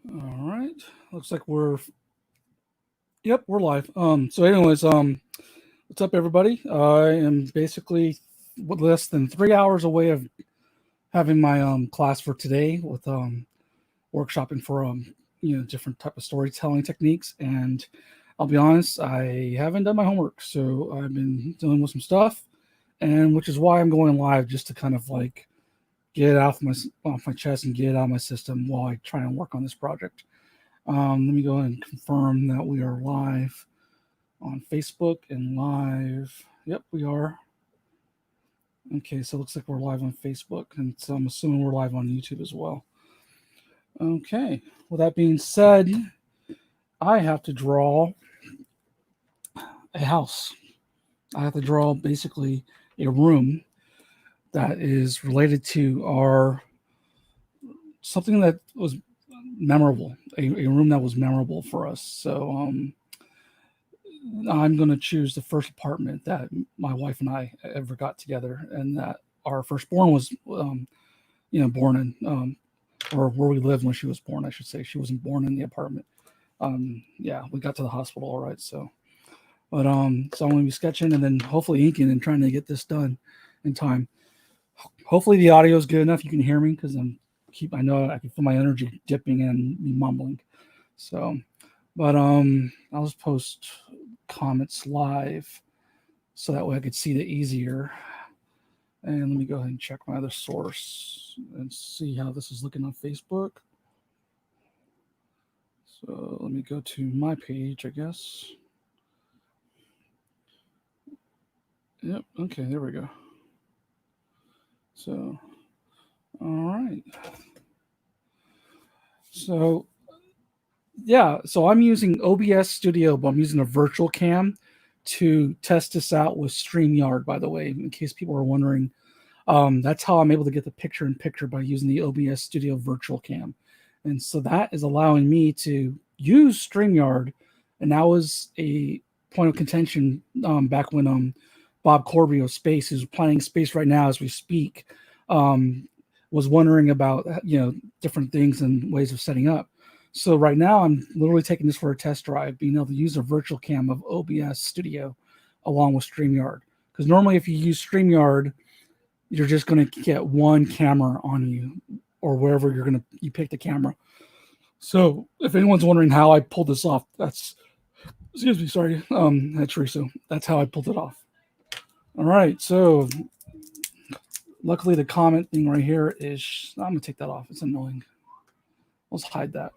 All right. Looks like yep, we're live. So anyways, what's up everybody? I am basically less than 3 hours away of having my class for today with workshopping for different type of storytelling techniques. And I'll be honest, I haven't done my homework, so I've been dealing with some stuff, and which is why I'm going live, just to kind of like get it off my chest and get it out of my system while I try and work on this project. Let me go ahead and confirm that we are live on Facebook and live. Yep, we are. Okay, so it looks like we're live on Facebook, and so I'm assuming we're live on YouTube as well. Okay, with that being said, I have to draw a house. I have to draw basically a room that is related to our something that was memorable, a room that was memorable for us. So I'm going to choose the first apartment that my wife and I ever got together, and that our firstborn was, born in, or where we lived when she was born. I should say she wasn't born in the apartment. Yeah, we got to the hospital all right. So I'm going to be sketching and then hopefully inking and trying to get this done in time. Hopefully the audio is good enough. You can hear me because I know I can feel my energy dipping and me mumbling. So, but I'll just post comments live so that way I could see it easier. And let me go ahead and check my other source and see how this is looking on Facebook. So let me go to my page, I guess. Yep. Okay, there we go. So, all right. So, yeah, so I'm using OBS Studio, but I'm using a virtual cam to test this out with StreamYard, by the way, in case people are wondering. That's how I'm able to get the picture in picture by using the OBS Studio virtual cam. And so that is allowing me to use StreamYard. And that was a point of contention back when Bob Corby of Space, who's planning Space right now as we speak, um, was wondering about different things and ways of setting up. So right now I'm literally taking this for a test drive, being able to use a virtual cam of OBS Studio along with StreamYard. Because normally if you use StreamYard, you're just going to get one camera on you or wherever you pick the camera. So if anyone's wondering how I pulled this off, that's excuse me, sorry, that's Teresa. That's how I pulled it off. All right, so luckily the comment thing right here is I'm gonna take that off. It's annoying. Let's hide that.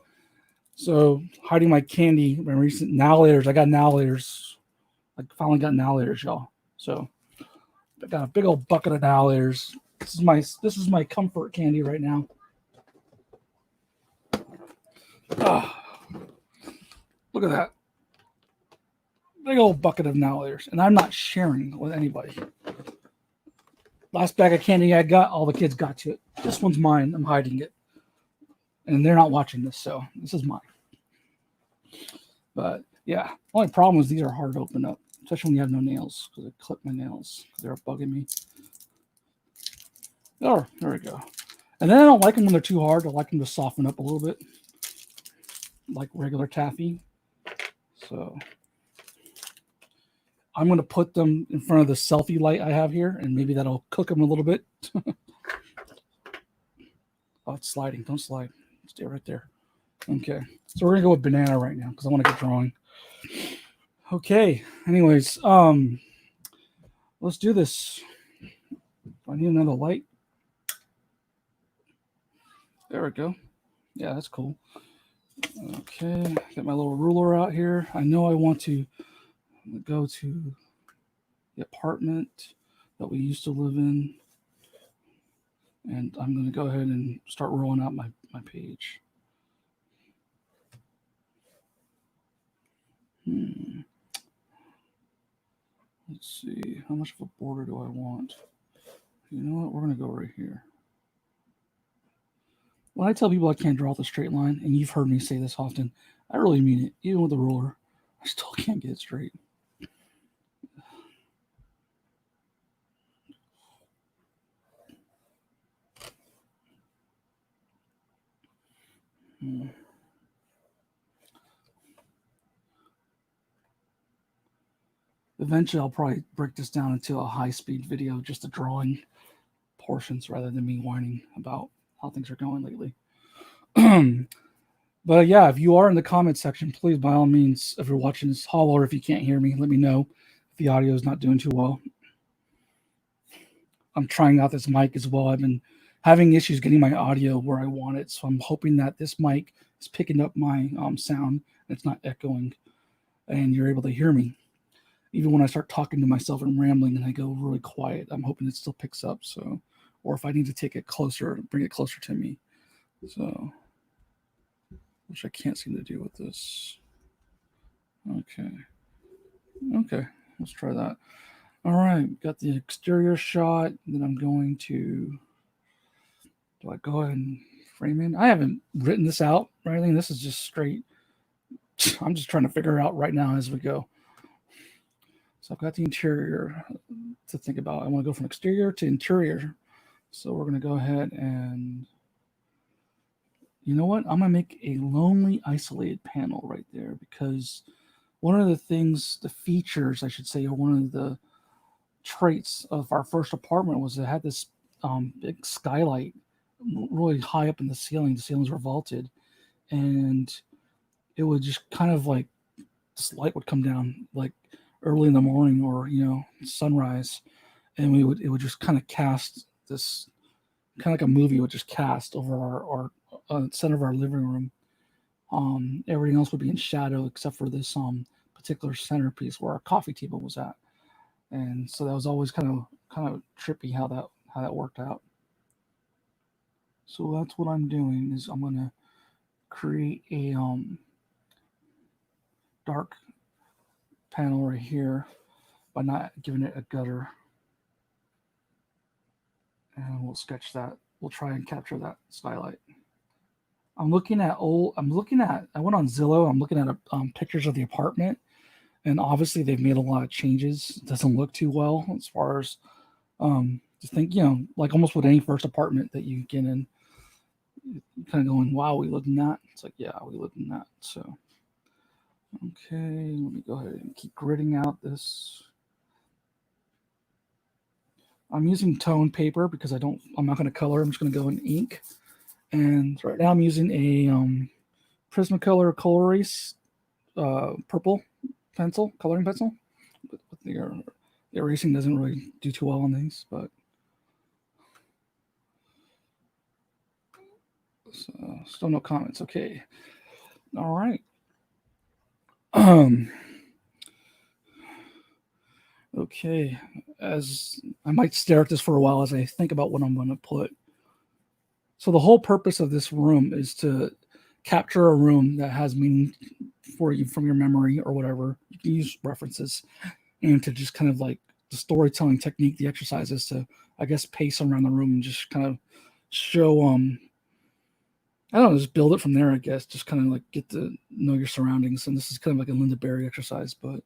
So hiding my candy, my recent now layers. I got now layers. I finally got now layers, y'all. So I got a big old bucket of now layers. This is my comfort candy right now. Ah, look at that big old bucket of now layers, and I'm not sharing with anybody. Last bag of candy I got, all the kids got to it. This one's mine. I'm hiding it, and they're not watching this, so this is mine. But yeah, only problem is these are hard to open up, especially when you have no nails, because I clip my nails because they're bugging me. Oh, there we go. And then I don't like them when they're too hard. I like them to soften up a little bit, like regular taffy. So I'm going to put them in front of the selfie light I have here, and maybe that'll cook them a little bit. Oh, it's sliding. Don't slide. Stay right there. Okay. So we're going to go with banana right now because I want to get drawing. Okay. Anyways, let's do this. I need another light. There we go. Yeah, that's cool. Okay, get my little ruler out here. I know I want to go to the apartment that we used to live in, and I'm going to go ahead and start rolling out my page. Let's see, how much of a border do I want? You know what? We're going to go right here. When I tell people I can't draw with a straight line, and you've heard me say this often, I really mean it. Even with the ruler, I still can't get it straight. Hmm. Eventually, I'll probably break this down into a high-speed video, just the drawing portions, rather than me whining about how things are going lately. But yeah, if you are in the comment section, please, by all means, if you're watching this haul or if you can't hear me, let me know if the audio is not doing too well. I'm trying out this mic as well. I've been having issues getting my audio where I want it, so I'm hoping that this mic is picking up my sound and it's not echoing, and you're able to hear me. Even when I start talking to myself and rambling and I go really quiet, I'm hoping it still picks up. So, or if I need to take it closer, bring it closer to me. So, which I can't seem to do with this. Okay, let's try that. All right, got the exterior shot. Then I'm going to. Do I go ahead and frame in? I haven't written this out or anything. This is just straight. I'm just trying to figure out right now as we go. So I've got the interior to think about. I want to go from exterior to interior. So we're going to go ahead and, you know what? I'm going to make a lonely, isolated panel right there, because one of the things, the features, I should say, or one of the traits of our first apartment was it had this big skylight really high up in the ceiling. The ceilings were vaulted, and it would just kind of like, this light would come down like early in the morning or sunrise, and it would just kind of cast this, kind of like a movie would just cast over our center of our living room. Everything else would be in shadow except for this particular centerpiece where our coffee table was at, and so that was always kind of trippy how that worked out. So that's what I'm doing, is I'm gonna create a dark panel right here by not giving it a gutter, and we'll sketch that. We'll try and capture that skylight. I went on Zillow. I'm looking at pictures of the apartment, and obviously they've made a lot of changes. It doesn't look too well as far as just think, like almost with any first apartment that you get in, kind of going, wow, we lived in that. It's like, yeah, we lived in that. So, okay, let me go ahead and keep gridding out this. I'm using tone paper because I'm not going to color. I'm just going to go in ink. And right now I'm using a Prismacolor Color Erase purple coloring pencil. But the erasing doesn't really do too well on these, but so, still no comments. Okay, all right. Okay, as I might stare at this for a while as I think about what I'm going to put. So the whole purpose of this room is to capture a room that has meaning for you from your memory or whatever. You can use references, and to just kind of like the storytelling technique, the exercises to, I guess, pace around the room and just kind of show I don't know, just build it from there, I guess. Just kind of like get to know your surroundings. And this is kind of like a Linda Berry exercise, but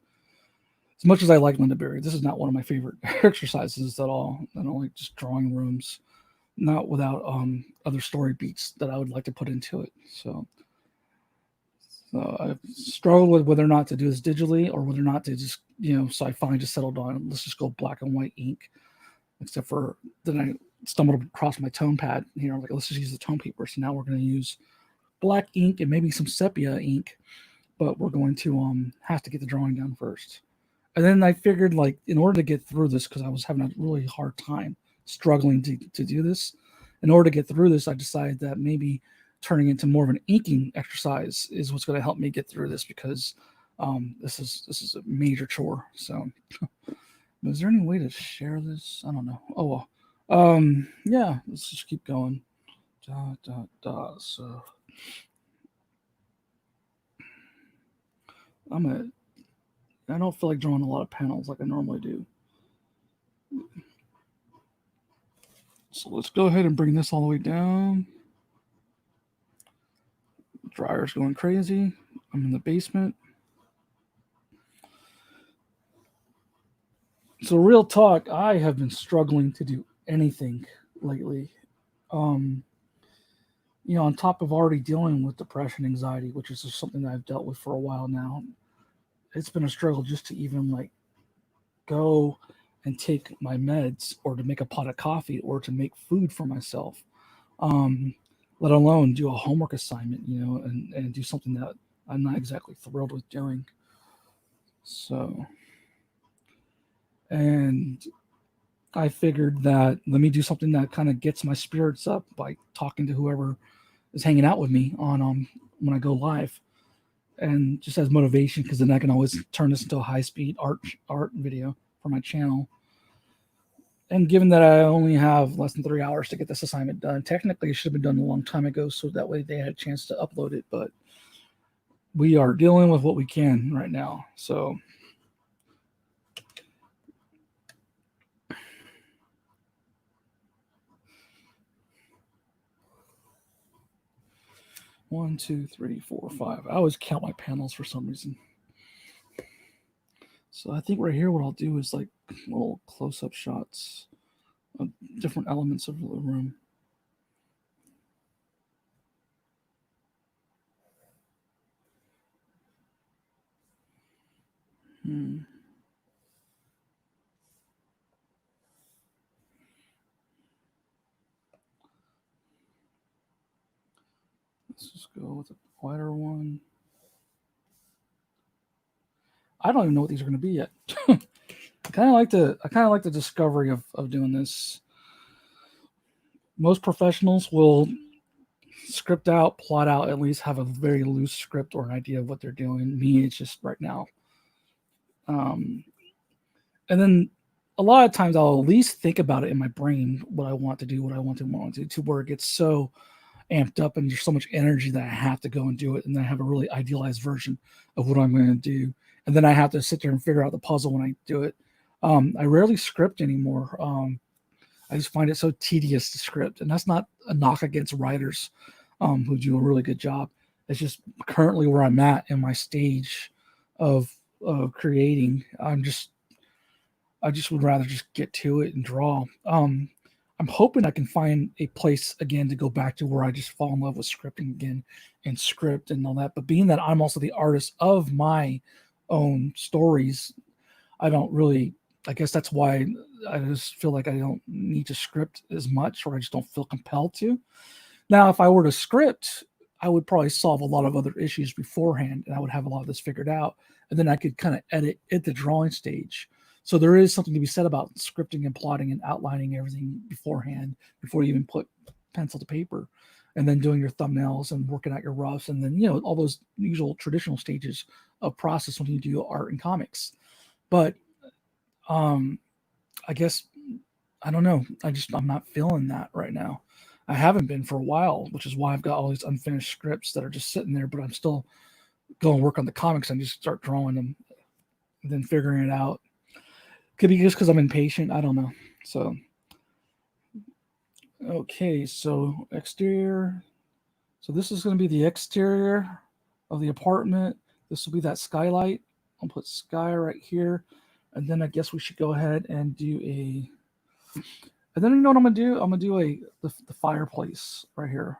as much as I like Linda Berry, this is not one of my favorite exercises at all. I don't like just drawing rooms, not without other story beats that I would like to put into it. So I've struggled with whether or not to do this digitally or whether or not to just, so I finally just settled on, let's just go black and white ink, except for then I stumbled across my tone pad here. I'm like, let's just use the tone paper. So now we're going to use black ink and maybe some sepia ink, but we're going to have to get the drawing done first. And then I figured, like, in order to get through this, because I was having a really hard time struggling to do this, in order to get through this, I decided that maybe turning into more of an inking exercise is what's going to help me get through this, because this is a major chore. So, is there any way to share this? I don't know. Oh well. Yeah, let's just keep going. So I don't feel like drawing a lot of panels like I normally do. So let's go ahead and bring this all the way down. Dryer's going crazy. I'm in the basement. So real talk, I have been struggling to do anything lately. On top of already dealing with depression, anxiety, which is just something that I've dealt with for a while now, it's been a struggle just to even like go and take my meds or to make a pot of coffee or to make food for myself, um, let alone do a homework assignment, and do something that I'm not exactly thrilled with doing. So, and I figured that let me do something that kind of gets my spirits up by talking to whoever is hanging out with me on when I go live, and just as motivation because then I can always turn this into a high speed art video for my channel. And given that I only have less than 3 hours to get this assignment done, technically it should have been done a long time ago, so that way they had a chance to upload it. But we are dealing with what we can right now. So one, two, three, four, five. I always count my panels for some reason. So I think right here, what I'll do is like little close-up shots of different elements of the room. Hmm. Let's just go with a wider one. I don't even know what these are going to be yet. I kind of like the discovery of doing this. Most professionals will script out, plot out, at least have a very loose script or an idea of what they're doing. Me, it's just right now. Um, and then a lot of times I'll at least think about it in my brain, what I want to do, what I want to do, to where it gets so amped up and there's so much energy that I have to go and do it. And then I have a really idealized version of what I'm going to do. And then I have to sit there and figure out the puzzle when I do it. I rarely script anymore. I just find it so tedious to script. And that's not a knock against writers who do a really good job. It's just currently where I'm at in my stage of creating. I just would rather just get to it and draw. I'm hoping I can find a place again to go back to where I just fall in love with scripting again and script and all that. But being that I'm also the artist of my own stories, I don't really, I guess that's why I just feel like I don't need to script as much, or I just don't feel compelled to. Now, if I were to script, I would probably solve a lot of other issues beforehand and I would have a lot of this figured out. And then I could kind of edit at the drawing stage. So there is something to be said about scripting and plotting and outlining everything beforehand before you even put pencil to paper, and then doing your thumbnails and working out your roughs, and then all those usual traditional stages of process when you do art and comics. But um, I guess I don't know. I'm not feeling that right now. I haven't been for a while, which is why I've got all these unfinished scripts that are just sitting there. But I'm still going to work on the comics and just start drawing them, and then figuring it out. Could be just because I'm impatient. I don't know. So, okay. So exterior. So this is going to be the exterior of the apartment. This will be that skylight. I'll put sky right here, and then I guess we should go ahead and do a. And then you know what I'm gonna do? I'm gonna do the fireplace right here.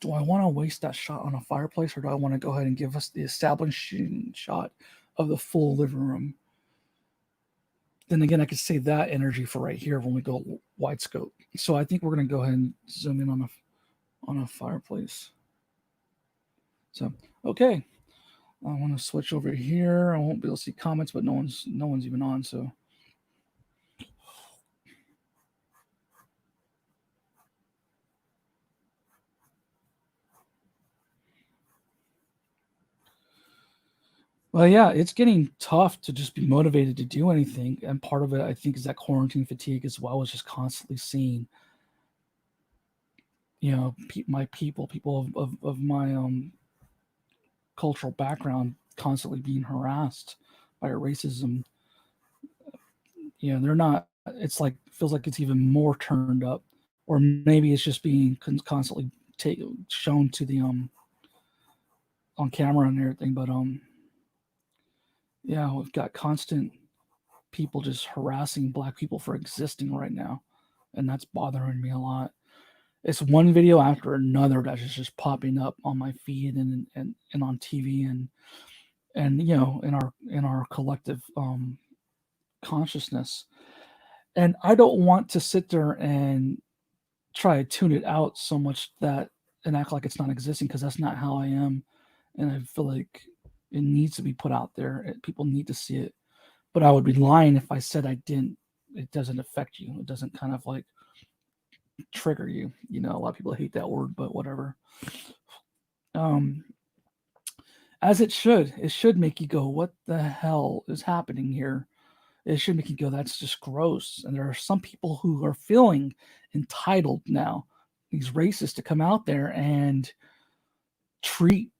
Do I want to waste that shot on a fireplace, or do I want to go ahead and give us the establishing shot of the full living room? Then again, I could save that energy for right here when we go wide scope. So I think we're gonna go ahead and zoom in on a fireplace. So okay, I want to switch over here. I won't be able to see comments, but no one's even on. So well, yeah, it's getting tough to just be motivated to do anything, and part of it, I think, is that quarantine fatigue as well. Is just constantly seeing, my people of my cultural background, constantly being harassed by racism. They're not. It's like feels like it's even more turned up, or maybe it's just being constantly shown to the on camera and everything. But yeah, we've got constant people just harassing black people for existing right now, and that's bothering me a lot. It's one video after another that's just popping up on my feed and on TV, and in our collective consciousness. And I don't want to sit there and try to tune it out so much that and act like it's not existing, because that's not how I am, and I feel like it needs to be put out there. People need to see it, but I would be lying if I said I didn't. It doesn't affect you. It doesn't kind of like trigger you. A lot of people hate that word, but whatever. Um, as it should. It should make you go, "What the hell is happening here?" It should make you go, "That's just gross." And there are some people who are feeling entitled now, these racists, to come out there and treat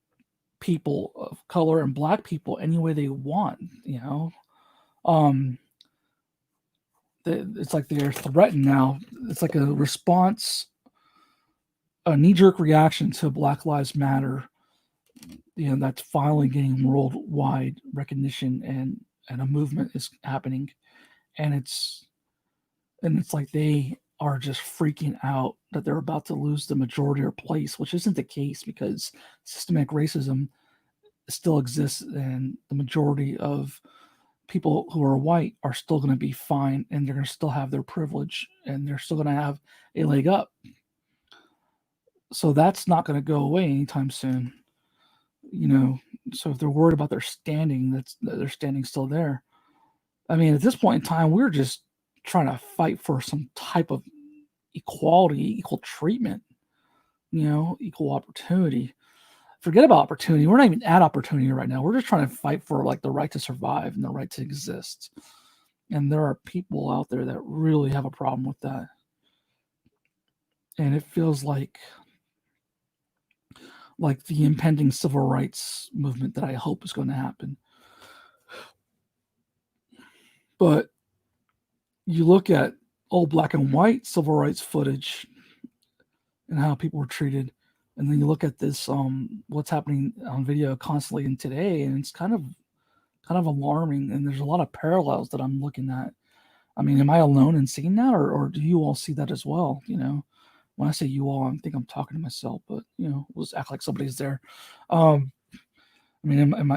people of color and black people any way they want. Um, it's like they're threatened now. It's like a response, a knee jerk reaction to Black Lives Matter. That's finally getting worldwide recognition, and a movement is happening, and it's like they are just freaking out that they're about to lose the majority of place, which isn't the case, because systematic racism still exists, and the majority of people who are white are still going to be fine, and they're going to still have their privilege, and they're still going to have a leg up. So that's not going to go away anytime soon. So if they're worried about their standing, that their standing still there. I mean, at this point in time, we're just trying to fight for some type of equality, equal treatment, equal opportunity. Forget about opportunity. We're not even at opportunity right now. We're just trying to fight for like the right to survive and the right to exist. And there are people out there that really have a problem with that. And it feels like the impending civil rights movement that I hope is going to happen. But you look at old black and white civil rights footage and how people were treated, and then you look at this what's happening on video constantly in today, and it's kind of alarming. And there's a lot of parallels that I'm looking at. I mean, am I alone in seeing that, or do you all see that as well? When I say you all, I think I'm talking to myself, but we'll just act like somebody's there. I mean, am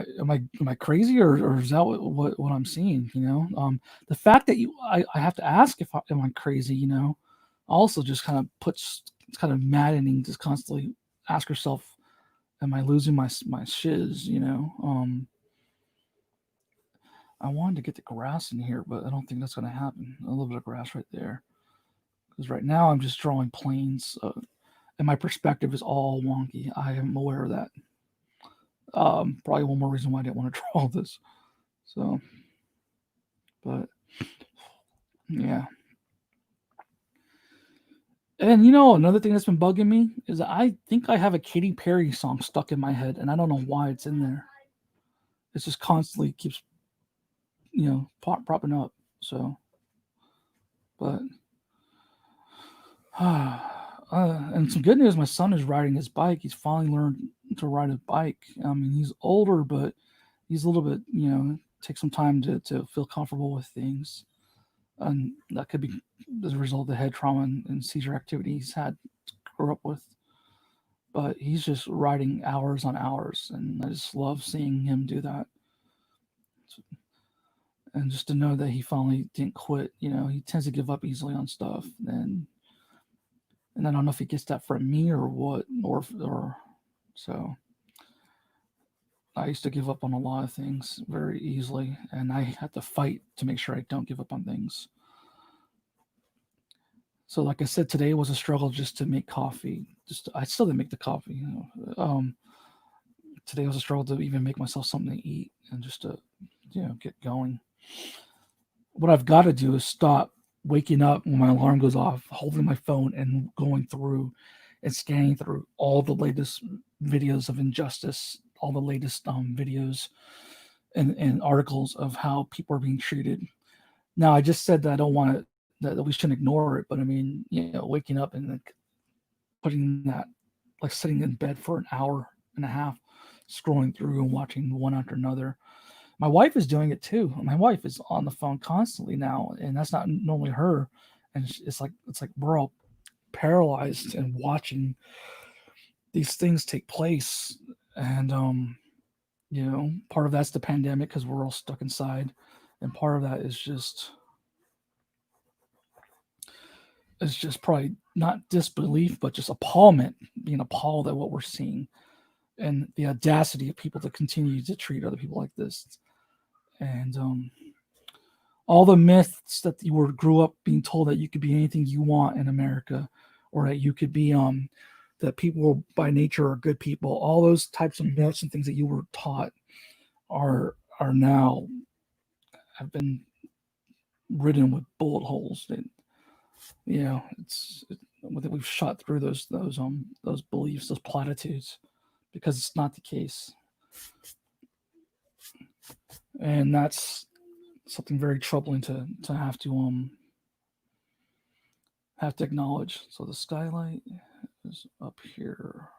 I crazy, or is that what I'm seeing? The fact that I have to ask if am I crazy. Also just kind of puts, it's kind of maddening to constantly ask yourself, am I losing my shiz? I wanted to get the grass in here, but I don't think that's going to happen. A little bit of grass right there, because right now I'm just drawing planes, and my perspective is all wonky. I am aware of that. Probably one more reason why I didn't want to draw this. So, but yeah. And another thing that's been bugging me is that I think I have a Katy Perry song stuck in my head, and I don't know why it's in there. It just constantly keeps, propping up. So, but and some good news, my son is riding his bike. He's finally learned to ride a bike. I mean, he's older, but he's a little bit, take some time to feel comfortable with things. And that could be as a result of the head trauma and seizure activity he's had to grow up with. But he's just riding hours on hours, and I just love seeing him do that. And just to know that he finally didn't quit. He tends to give up easily on stuff, and I don't know if he gets that from me or what, or so. I used to give up on a lot of things very easily, and I had to fight to make sure I don't give up on things. So, like I said, today was a struggle just to make coffee. I still didn't make the coffee. Today was a struggle to even make myself something to eat and just to, get going. What I've got to do is stop waking up when my alarm goes off, holding my phone and going through and scanning through all the latest videos of injustice, all the latest videos and articles of how people are being treated. Now, I just said that I don't want to, that we shouldn't ignore it, but I mean, waking up and like putting that, like sitting in bed for an hour and a half, scrolling through and watching one after another. My wife is doing it too. My wife is on the phone constantly now, and that's not normally her. And it's like we're all paralyzed and watching these things take place. And Part of that's the pandemic because we're all stuck inside, and part of that is just probably not disbelief, but just appallment, being appalled at what we're seeing, and the audacity of people to continue to treat other people like this, and all the myths that you grew up being told that you could be anything you want in America, or that you could be that people by nature are good people. All those types of myths and things that you were taught are now have been ridden with bullet holes. We've shot through those beliefs, those platitudes, because it's not the case, and that's something very troubling to have to acknowledge. So the skylight is up here.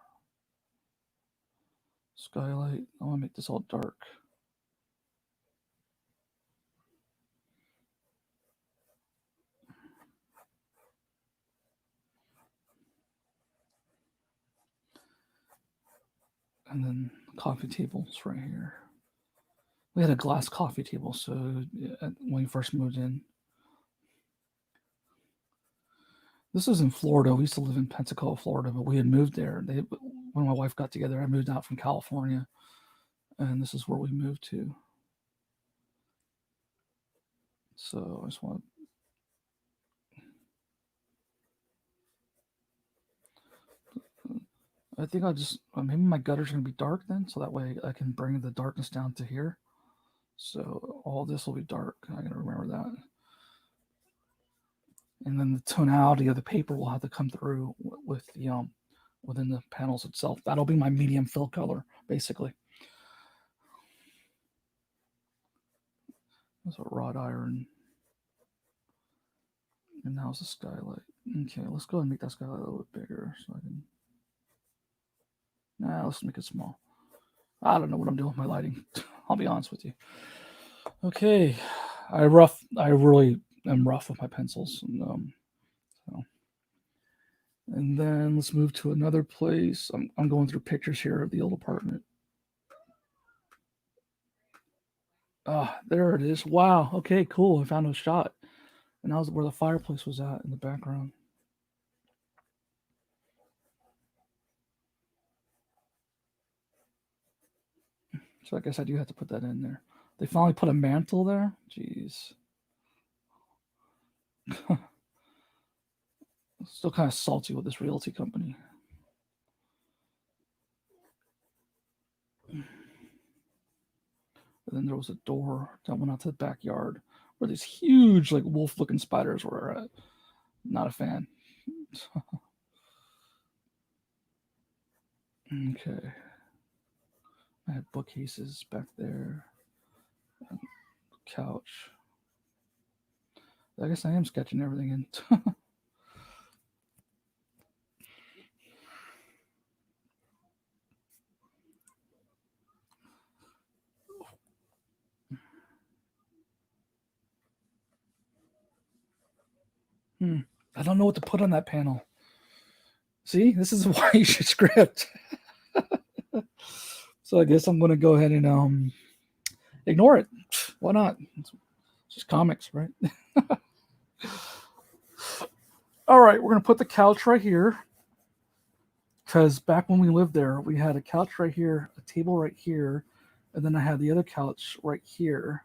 Skylight. I want to make this all dark. And then coffee tables right here. We had a glass coffee table, so when we first moved in. This is in Florida. We used to live in Pensacola, Florida, but we had moved there. When my wife got together, I moved out from California, and this is where we moved to. So I just want I think I'll just maybe my gutter's gonna be dark then, so that way I can bring the darkness down to here. So all this will be dark. I gotta remember that. And then the tonality of the paper will have to come through with the within the panels itself. That'll be my medium fill color, basically. There's a wrought iron. And now's the skylight. Okay, let's go ahead and make that skylight a little bit bigger so I can. Let's make it small. I don't know what I'm doing with my lighting. I'll be honest with you. Okay, I really am rough with my pencils, and then let's move to another place. I'm going through pictures here of the old apartment. Ah, there it is. Wow. Okay, cool. I found a shot, and that was where the fireplace was at in the background. So I guess I do have to put that in there. They finally put a mantle there. Jeez. Still kind of salty with this realty company. And then there was a door that went out to the backyard where these huge, like wolf-looking spiders were at. Not a fan. Okay. I had bookcases back there. Couch. I guess I am sketching everything in. I don't know what to put on that panel. See, this is why you should script. So I guess I'm going to go ahead and ignore it. Why not? It's just comics, right? All right, we're going to put the couch right here. Because back when we lived there, we had a couch right here, a table right here, and then I had the other couch right here.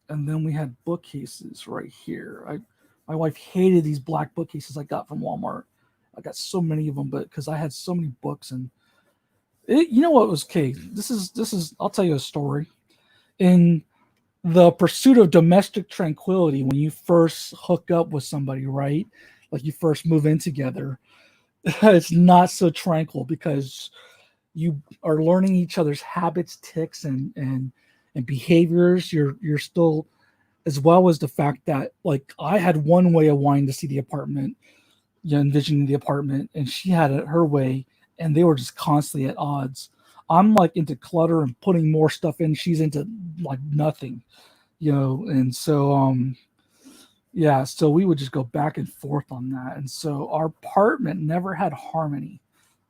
And then we had bookcases right here. My wife hated these black bookcases I got from Walmart. I got so many of them, but because I had so many books and you know what was okay. This is. I'll tell you a story. In the pursuit of domestic tranquility, when you first hook up with somebody, right? Like you first move in together, it's not so tranquil because you are learning each other's habits, ticks, and behaviors. You're still, as well as the fact that like I had one way of wanting to see the apartment, envisioning the apartment, and she had it her way, and they were just constantly at odds. I'm like into clutter and putting more stuff in. She's into like nothing, and so yeah, so we would just go back and forth on that. And so our apartment never had harmony,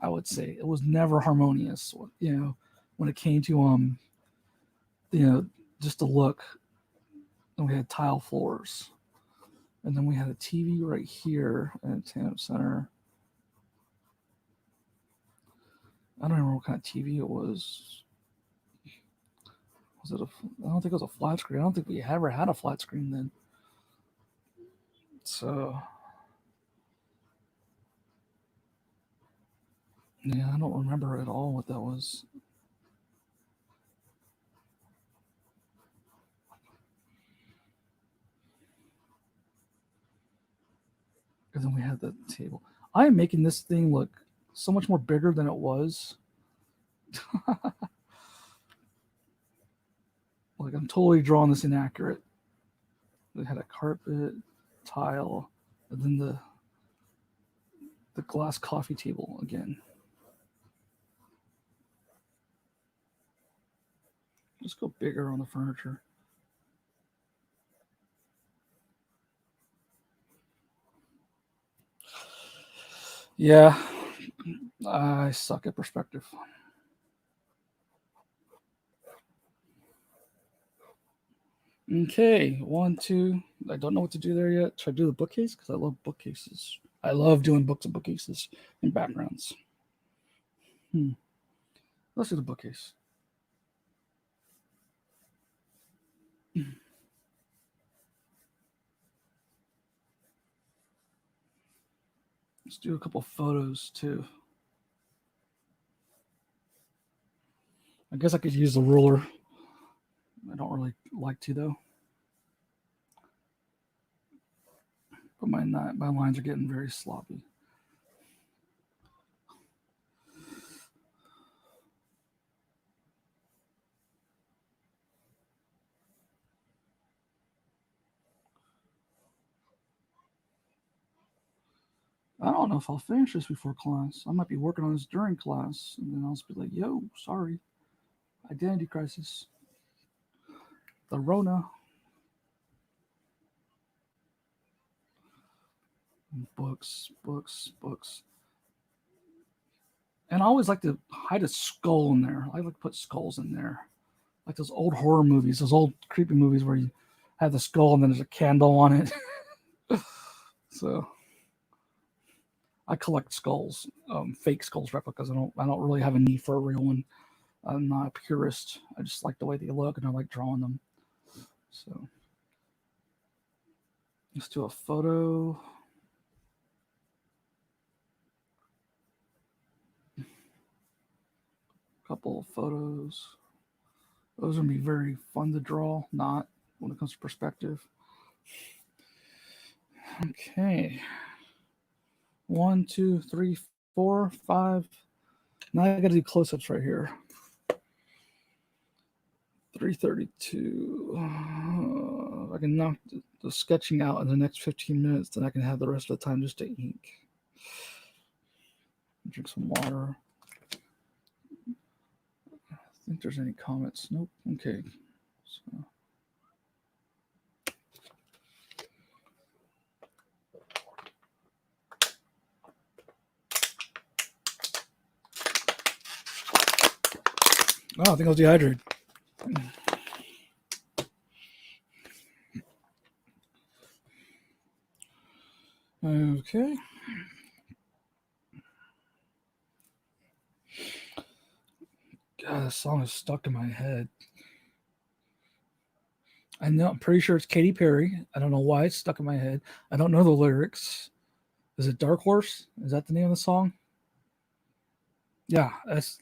I would say. It was never harmonious, when it came to you know, just to look. And we had tile floors, and then we had a TV right here at Entertainment Center. I don't remember what kind of TV it was. Was it a? I don't think it was a flat screen. I don't think we ever had a flat screen then. So yeah, I don't remember at all what that was. And then we had the table. I am making this thing look so much more bigger than it was. Like I'm totally drawing this inaccurate. They had a carpet, tile, and then the glass coffee table again. Let's go bigger on the furniture. Yeah, I suck at perspective. Okay, one, two. I don't know what to do there yet. Should I do the bookcase? Because I love bookcases. I love doing books and bookcases and backgrounds. Hmm. Let's do the bookcase. Let's do a couple photos too. I guess I could use the ruler. I don't really like to though. But my lines are getting very sloppy. I don't know if I'll finish this before class. I might be working on this during class, and then I'll just be like, "Yo, sorry, identity crisis, the Rona, books, books, books." And I always like to hide a skull in there. I like to put skulls in there, like those old horror movies, those old creepy movies where you have the skull and then there's a candle on it. So I collect skulls, fake skulls, replicas. I don't really have a need for a real one. I'm not a purist. I just like the way they look and I like drawing them. So let's do a photo. Couple of photos. Those are gonna be very fun to draw. Not when it comes to perspective. Okay. One, two, three, four, five. Now I got to do close-ups right here. 3:32. I can knock the sketching out in the next 15 minutes, then I can have the rest of the time just to ink. Drink some water. I think there's any comments. Nope. Okay. So. Oh, I think I was dehydrated. Okay. God, this song is stuck in my head. I know. I'm pretty sure it's Katy Perry. I don't know why it's stuck in my head. I don't know the lyrics. Is it Dark Horse? Is that the name of the song? Yeah, that's.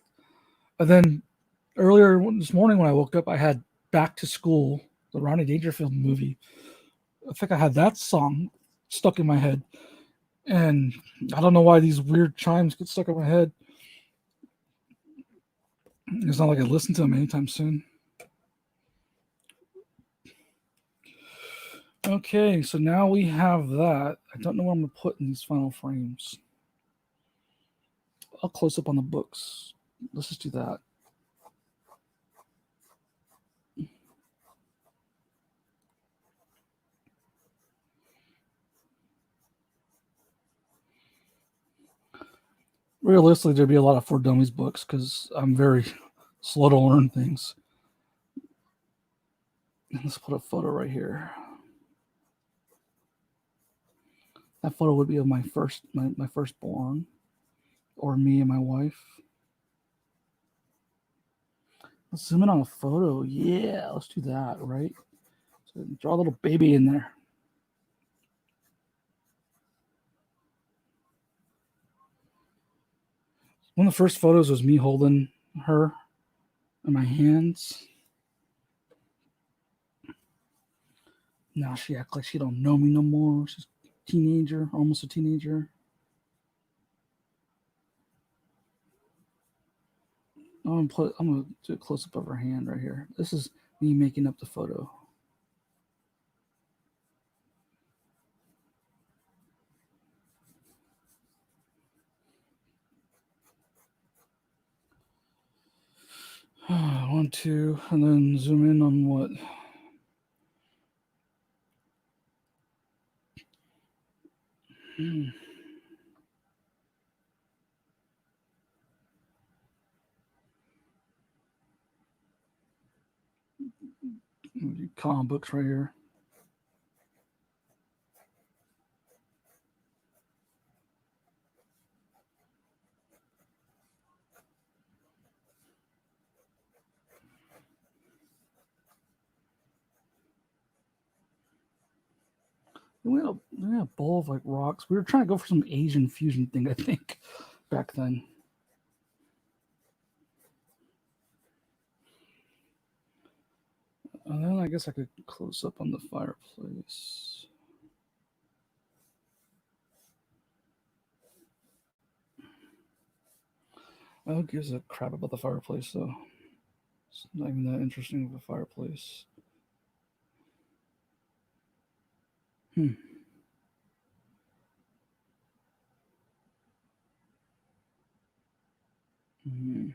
And then earlier this morning when I woke up, I had Back to School, the Ronnie Dangerfield movie. I think I had that song stuck in my head, and I don't know why these weird chimes get stuck in my head. It's not like I listen to them anytime soon. Okay, so now we have that. I don't know where I'm going to put in these final frames. I'll close up on the books. Let's just do that. Realistically, there'd be a lot of For Dummies books because I'm very slow to learn things. And let's put a photo right here. That photo would be of my firstborn, or me and my wife. Let's zoom in on a photo. Yeah, let's do that, right? So draw a little baby in there. One of the first photos was me holding her in my hands. Now she acts like she don't know me no more. She's a teenager, almost a teenager. I'm gonna do a close up of her hand right here. This is me making up the photo. One, two, and then zoom in on what? Comic books right here. We had a bowl of like rocks. We were trying to go for some Asian fusion thing, I think, back then. And then I guess I could close up on the fireplace. Who gives a crap about the fireplace, though? It's not even that interesting of a fireplace. Hmm. Hmm.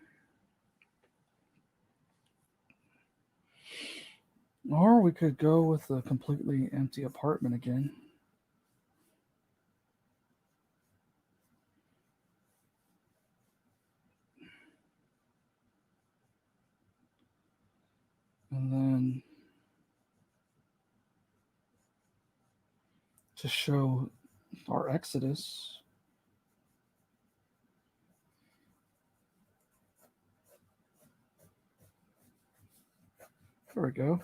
Or we could go with a completely empty apartment again. And then to show our exodus. There we go.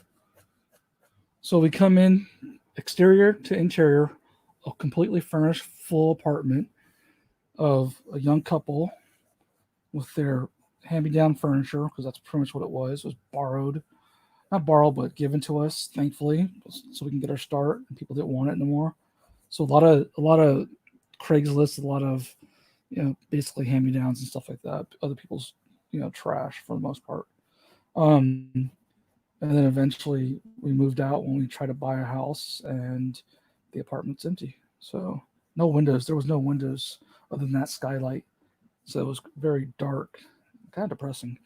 So we come in exterior to interior, a completely furnished full apartment of a young couple with their hand-me-down furniture, because that's pretty much what it was borrowed, not borrowed, but given to us, thankfully, so we can get our start. And people didn't want it anymore. So a lot of Craigslist, a lot of basically hand-me-downs and stuff like that. Other people's trash for the most part. Um, and then eventually we moved out when we tried to buy a house, and the apartment's empty. So no windows. There was no windows other than that skylight. So it was very dark, kind of depressing.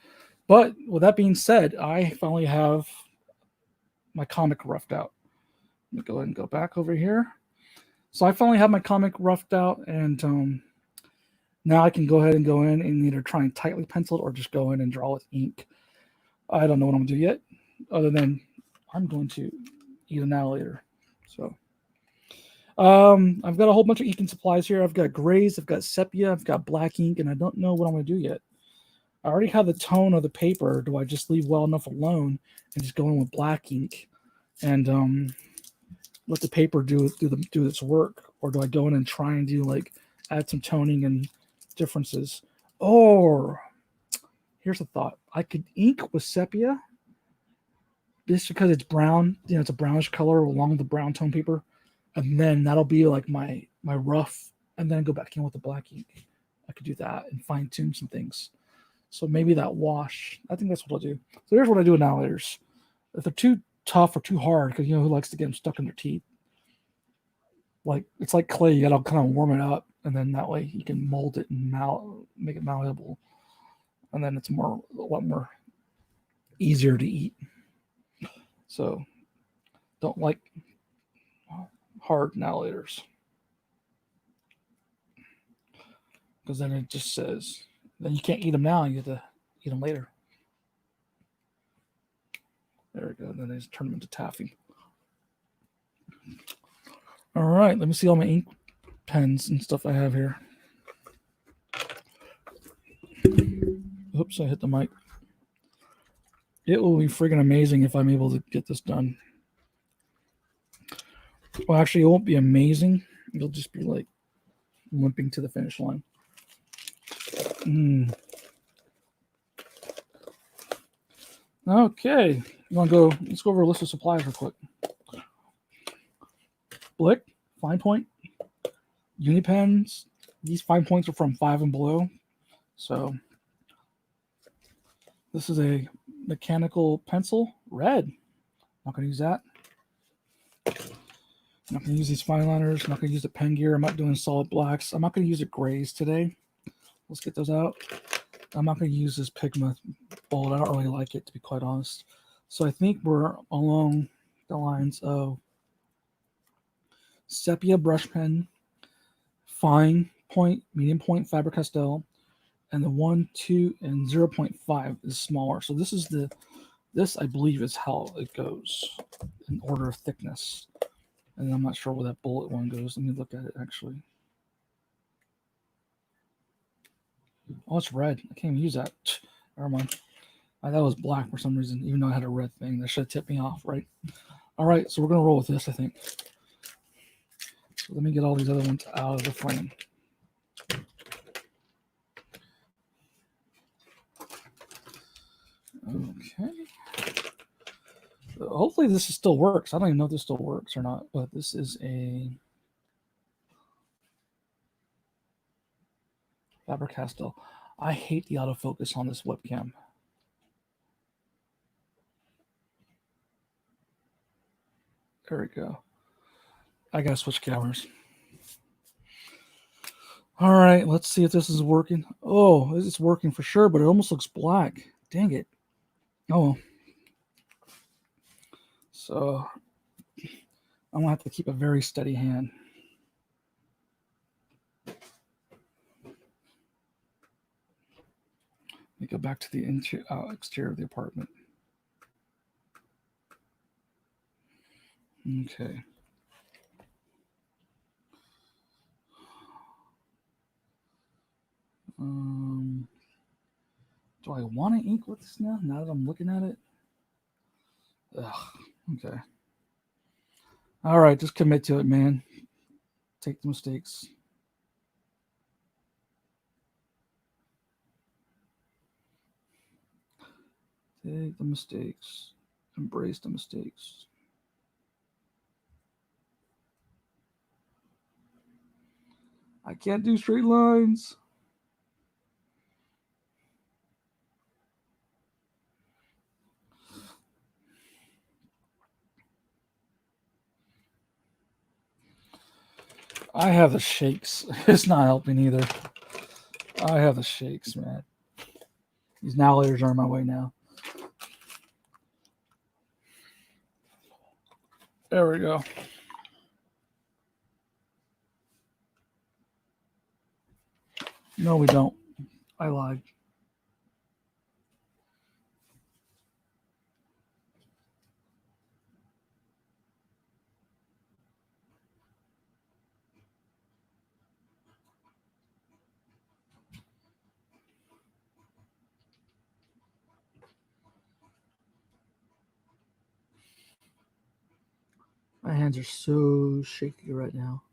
But with that being said, I finally have my comic roughed out. Let me go ahead and go back over here. So I finally have my comic roughed out, and now I can go ahead and go in and either try and tightly pencil it or just go in and draw with ink. I don't know what I'm gonna do yet, other than I'm going to eat an alligator. So I've got a whole bunch of ink and supplies here. I've got grays, I've got sepia, I've got black ink, and I don't know what I'm gonna do yet. I already have the tone of the paper. Do I just leave well enough alone and just go in with black ink and let the paper do its work, or do I go in and try and do like add some toning and differences? Or here's a thought: I could ink with sepia just because it's brown. It's a brownish color along with the brown tone paper, and then that'll be like my rough, and then go back in with the black ink. I could do that and fine tune some things. So maybe that wash. I think that's what I'll do. So here's what I do with alligators. If they're too tough or too hard, because who likes to get them stuck in their teeth? Like it's like clay. You gotta kind of warm it up, and then that way you can mold it and make it malleable, and then it's a lot more easier to eat. So don't like hard alligators, because then it just says then you can't eat them now. You have to eat them later. There we go. Then I just turn them into taffy. All right, let me see all my ink pens and stuff I have here. Oops, I hit the mic. It will be friggin' amazing if I'm able to get this done. Well, actually, it won't be amazing. It'll just be like limping to the finish line. Okay, let's go over a list of supplies real quick. Blick, fine point, Unipens. These fine points are from 5 and below. So this is a mechanical pencil, red. Not going to use that. I'm not going to use these fine liners. I'm not going to use the pen gear. I'm not doing solid blacks. I'm not going to use the grays today. Let's get those out. I'm not going to use this Pigma bold. I don't really like it, to be quite honest. So I think we're along the lines of sepia brush pen, fine point, medium point Faber-Castell, and the 1, 2, and 0.5 is smaller. So this I believe is how it goes in order of thickness. And I'm not sure where that bullet one goes. Let me look at it actually. Oh, it's red. I can't even use that. Never mind. That was black for some reason, even though I had a red thing. That should have tipped me off, right? All right, so we're going to roll with this, I think. So let me get all these other ones out of the frame. Okay. Hopefully this still works. I don't even know if this still works or not, but this is a Faber-Castell. I hate the autofocus on this webcam. There we go. I gotta switch cameras. All right, let's see if this is working. Oh, it's working for sure, but it almost looks black. Dang it. Oh. So I'm gonna have to keep a very steady hand. Let me go back to the exterior of the apartment. Okay. Do I want to ink with this now? Now that I'm looking at it? Ugh, okay. All right, just commit to it, man. Take the mistakes. Take the mistakes. Embrace the mistakes. I can't do straight lines. I have the shakes. It's not helping either. I have the shakes, man. These navigators are on my way now. There we go. No, we don't. I lied. My hands are so shaky right now.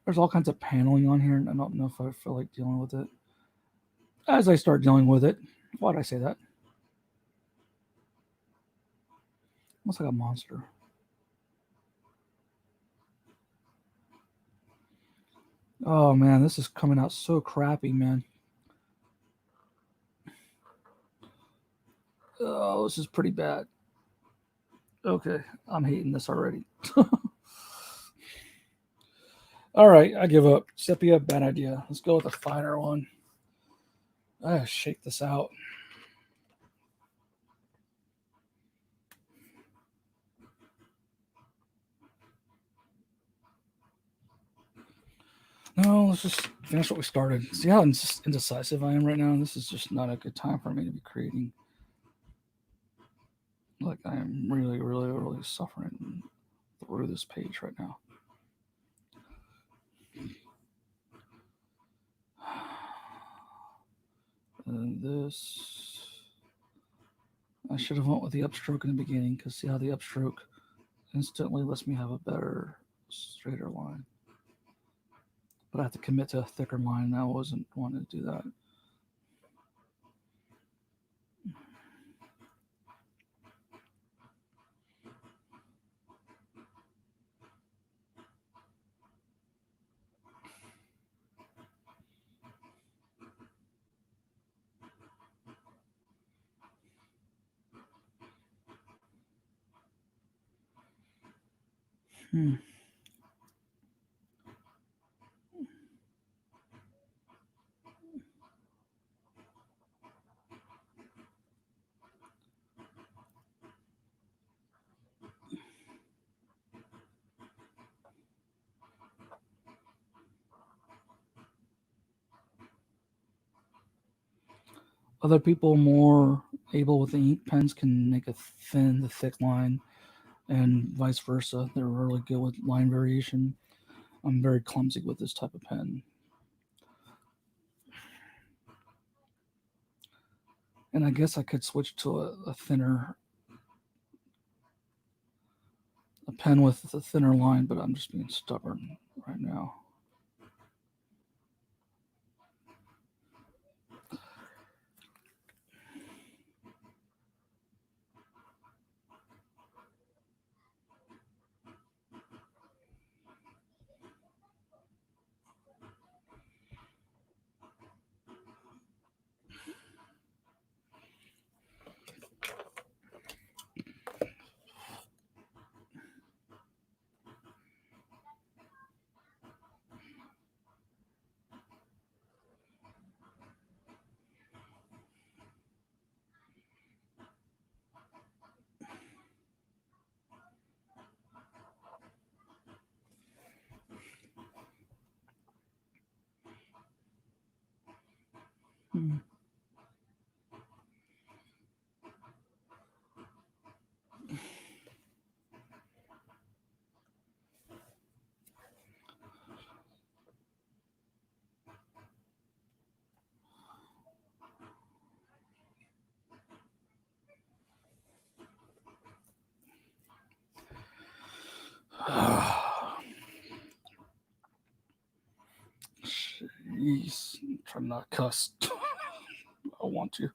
There's all kinds of paneling on here, and I don't know if I feel like dealing with it. As I start dealing with it, why'd I say that? Looks like a monster. Oh man, this is coming out so crappy, man. Oh, this is pretty bad. Okay, I'm hating this already. All right, I give up. Sepia, bad idea. Let's go with a finer one. I gotta shake this out. No, let's just finish what we started. See how indecisive I am right now? This is just not a good time for me to be creating. Like, I am really, really, really suffering through this page right now. And this, I should have went with the upstroke in the beginning, because see how the upstroke instantly lets me have a better, straighter line. But I have to commit to a thicker line, and I wasn't wanting to do that. Hmm. Other people more able with the ink pens can make a thin to thick line, and vice versa. They're really good with line variation. I'm very clumsy with this type of pen. And I guess I could switch to a thinner, a pen with a thinner line, but I'm just being stubborn right now. Hmm. Jeez, I'm trying not to cuss. I want to.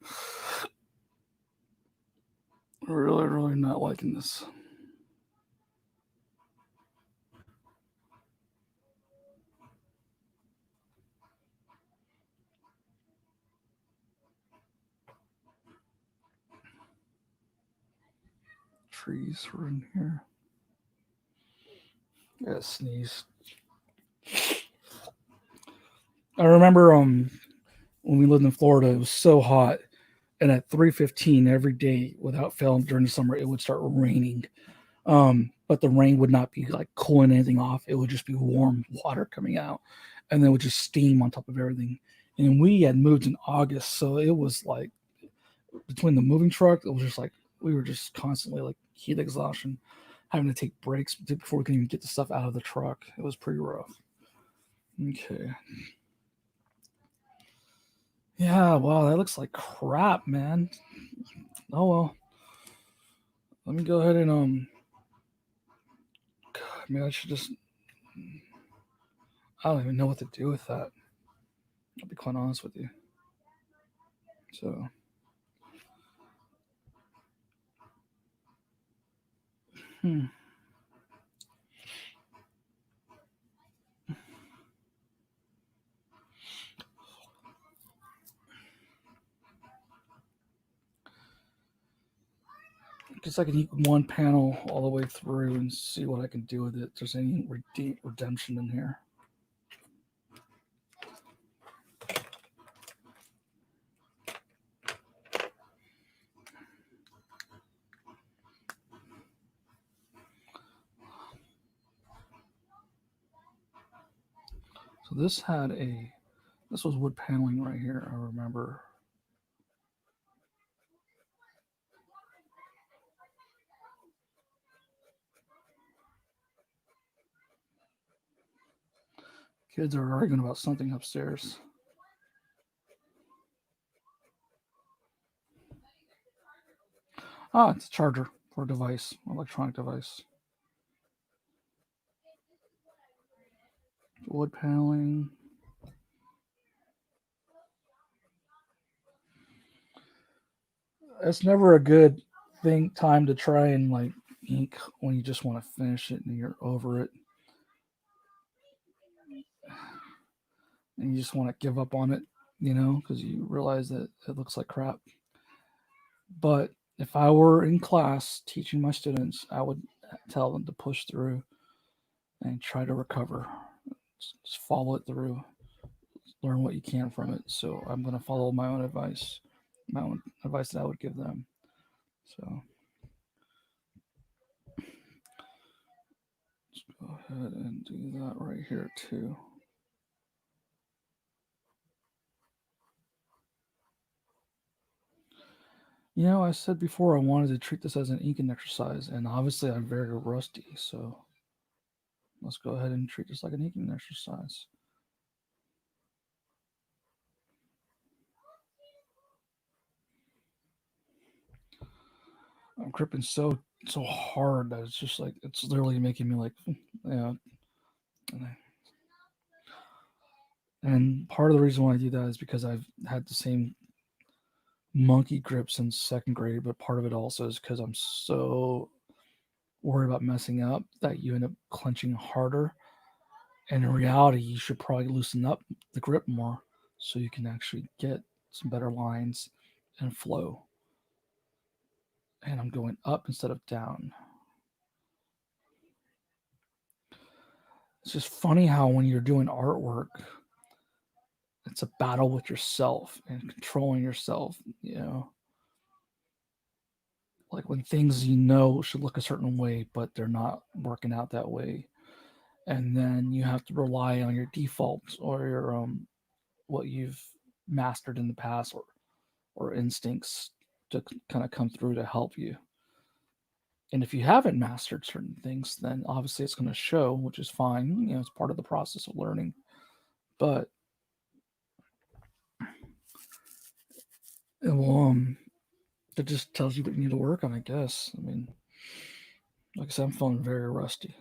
Really, really not liking this. Trees were in here. I gotta sneeze. I remember when we lived in Florida, it was so hot, and at 3:15 every day, without fail, during the summer, it would start raining. But the rain would not be like cooling anything off. It would just be warm water coming out, and then it would just steam on top of everything. And we had moved in August, so it was like between the moving truck, it was just like we were just constantly like heat exhaustion, having to take breaks before we could even get the stuff out of the truck. It was pretty rough. Okay. Yeah, wow, that looks like crap, man. Oh well. Let me go ahead and God, man, I should just I don't even know what to do with that. I'll be quite honest with you. So, hmm. Guess I can eat one panel all the way through and see what I can do with it. If there's any redemption in here. So this was wood paneling right here. I remember. Kids are arguing about something upstairs. Ah, it's a charger for a device, electronic device. Wood paneling. It's never a good time to try and like ink when you just want to finish it and you're over it and you just want to give up on it, because you realize that it looks like crap. But if I were in class teaching my students, I would tell them to push through and try to recover. Just follow it through, learn what you can from it. So I'm going to follow my own advice that I would give them. So let's go ahead and do that right here too. I said before I wanted to treat this as an inking exercise, and obviously I'm very rusty, so let's go ahead and treat this like an inking exercise. I'm gripping so hard that it's just like it's literally making me like, yeah. And part of the reason why I do that is because I've had the same monkey grip since second grade, but part of it also is because I'm so worried about messing up that you end up clenching harder. And in reality, you should probably loosen up the grip more so you can actually get some better lines and flow. And I'm going up instead of down. It's just funny how when you're doing artwork, it's a battle with yourself and controlling yourself. Like when things should look a certain way, but they're not working out that way. And then you have to rely on your defaults or your what you've mastered in the past or instincts to kind of come through to help you. And if you haven't mastered certain things, then obviously it's going to show, which is fine. It's part of the process of learning. But it will, it just tells you what you need to work on, I guess. I mean, like I said, I'm feeling very rusty.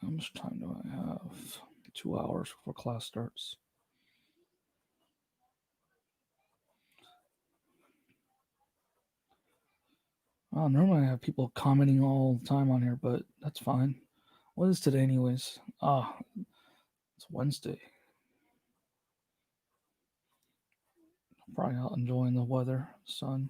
How much time do I have? 2 hours before class starts. Normally I have people commenting all the time on here, but that's fine. What is today, anyways? It's Wednesday. Probably out enjoying the weather, sun.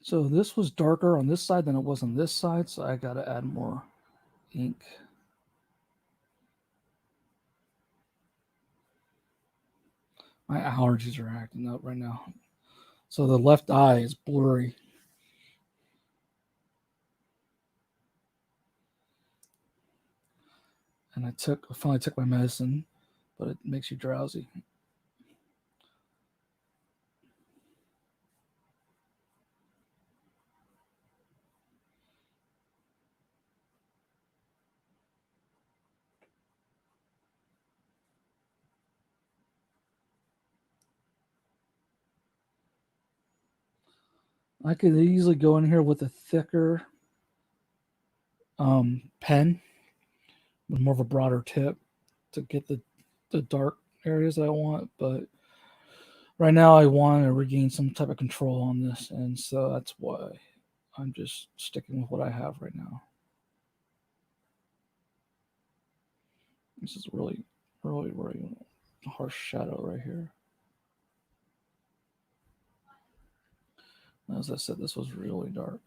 So this was darker on this side than it was on this side, so I got to add more ink. My allergies are acting up right now. So the left eye is blurry. And I finally took my medicine, but it makes you drowsy. I could easily go in here with a thicker pen with more of a broader tip to get the dark areas that I want, but right now I want to regain some type of control on this, and so that's why I'm just sticking with what I have right now. This is really, really, really harsh shadow right here. As I said, this was really dark.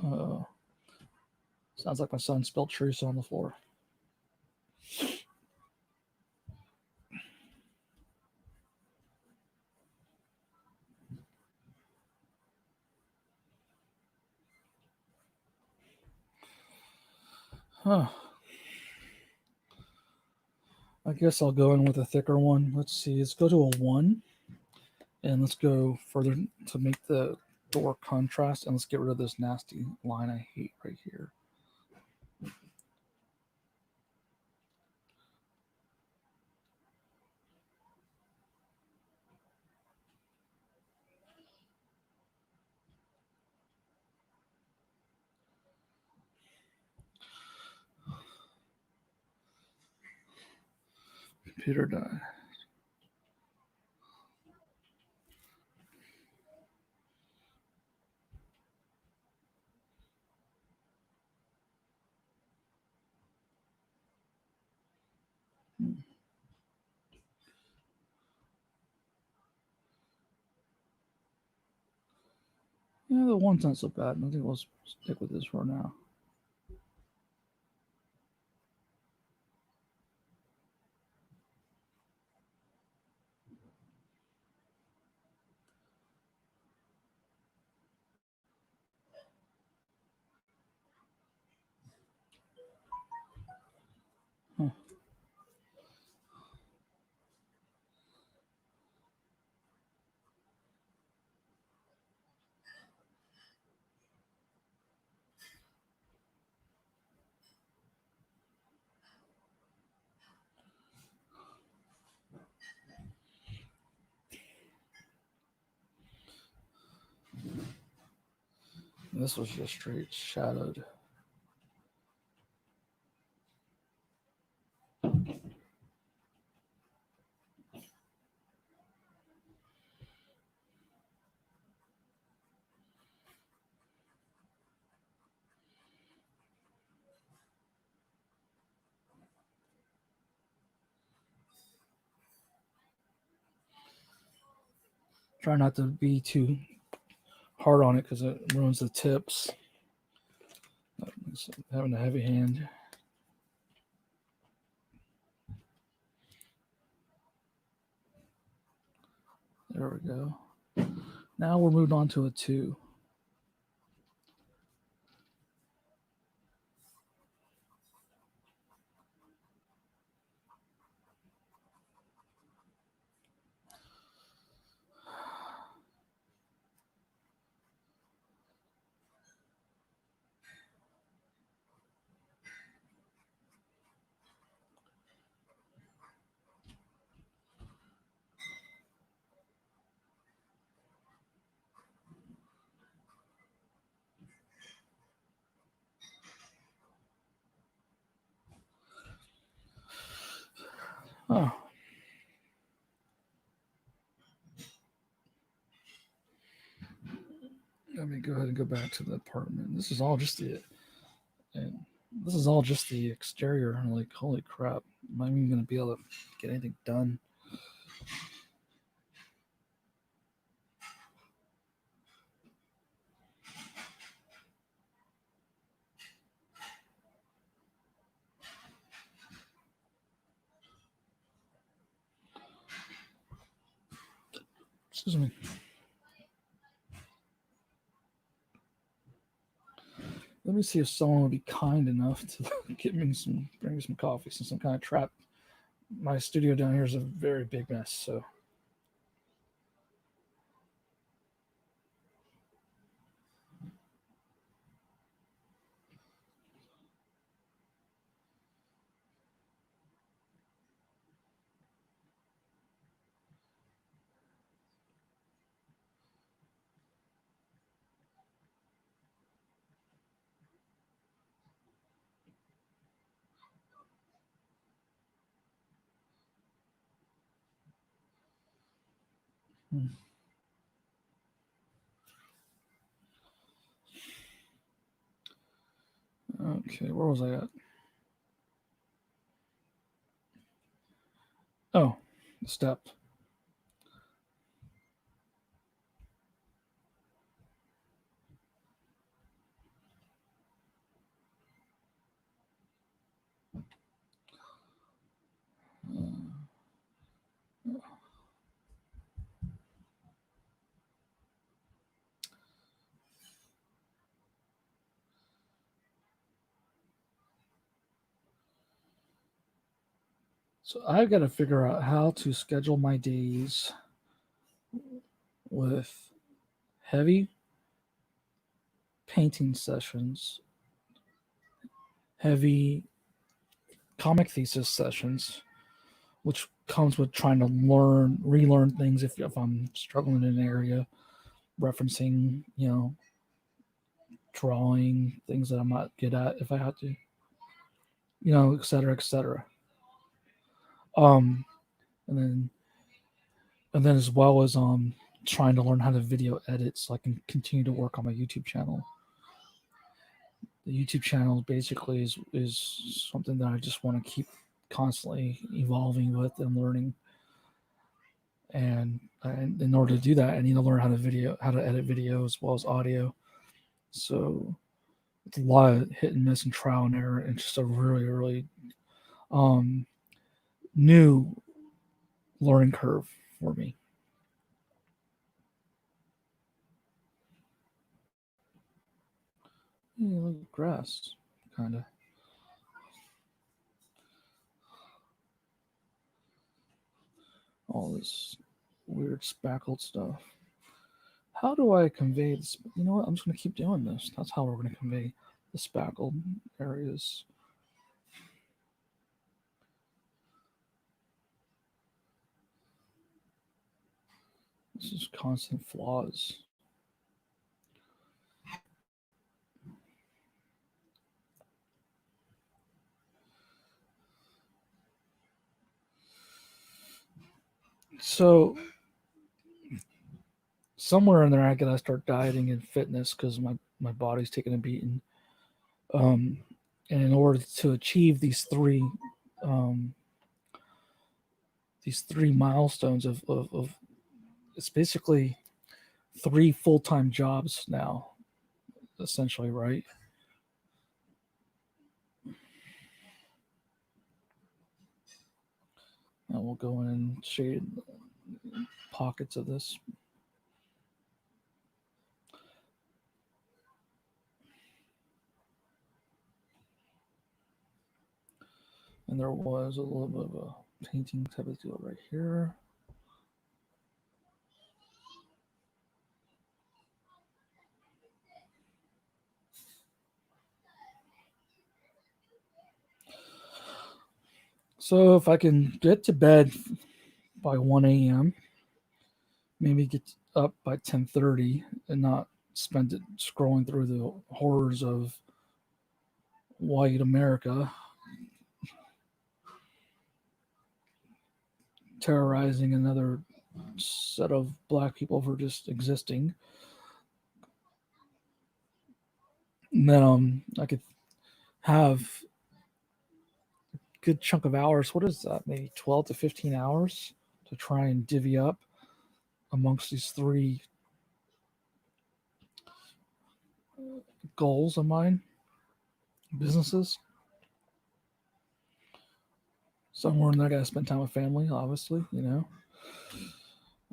Uh, sounds like my son spilled chorizo on the floor. Huh. I guess I'll go in with a thicker one. Let's see. Let's go to a 1. And let's go further to make the door contrast. And let's get rid of this nasty line I hate right here. Computer died. Yeah, the 1's not so bad. I think we'll stick with this for now. Huh. This was just straight shadowed. Try not to be too hard on it because it ruins the tips. Having a heavy hand. There we go. Now we're moved on to a 2. Oh. Let me go ahead and go back to the apartment. This is all just the exterior. Like, holy crap. Am I even going to be able to get anything done? Excuse me. Let me see if someone would be kind enough to bring me some coffee since I'm kind of trapped. My studio down here is a very big mess. So Okay, where was I at? Oh, the step. So I've got to figure out how to schedule my days with heavy painting sessions, heavy comic thesis sessions, which comes with trying to relearn things if I'm struggling in an area, referencing, drawing things that I'm not good at if I have to, et cetera, et cetera. Um, and then as well as trying to learn how to video edit so I can continue to work on my YouTube channel. The YouTube channel basically is something that I just want to keep constantly evolving with and learning. And in order to do that, I need to learn how to edit video as well as audio. So it's a lot of hit and miss and trial and error, and just a really, really new learning curve for me. Yeah, like grass, kind of. All this weird spackled stuff. How do I convey this? You know what? I'm just going to keep doing this. That's how we're going to convey the spackled areas. This is constant flaws. So somewhere in there, I gotta start dieting and fitness because my body's taking a beating. And in order to achieve um, these three milestones of it's basically three full-time jobs now, essentially, right? And we'll go in and shade pockets of this. And there was a little bit of a painting type of deal right here. So if I can get to bed by 1 a.m., maybe get up by 10:30 and not spend it scrolling through the horrors of white America, terrorizing another set of black people for just existing. And then I could have a good chunk of hours. What is that? Maybe 12 to 15 hours to try and divvy up amongst these three goals of mine, businesses. Somewhere in there, I gotta spend time with family, obviously,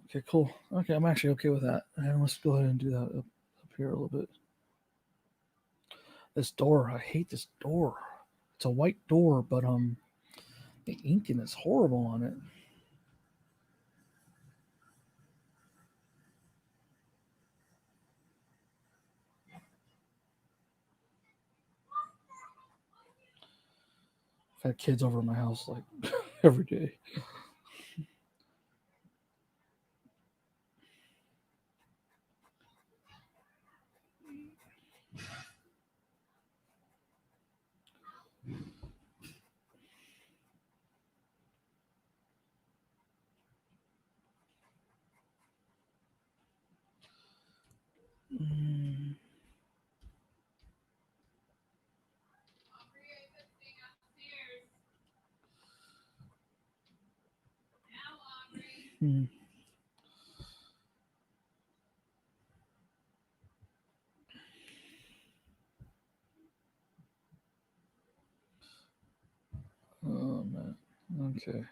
Okay, cool. Okay, I'm actually okay with that. And let's go ahead and do that up here a little bit. This door, I hate this door. It's a white door, but the inking is horrible on it. I've had kids over at my house like every day. Mm. Hmm. Oh man. Okay.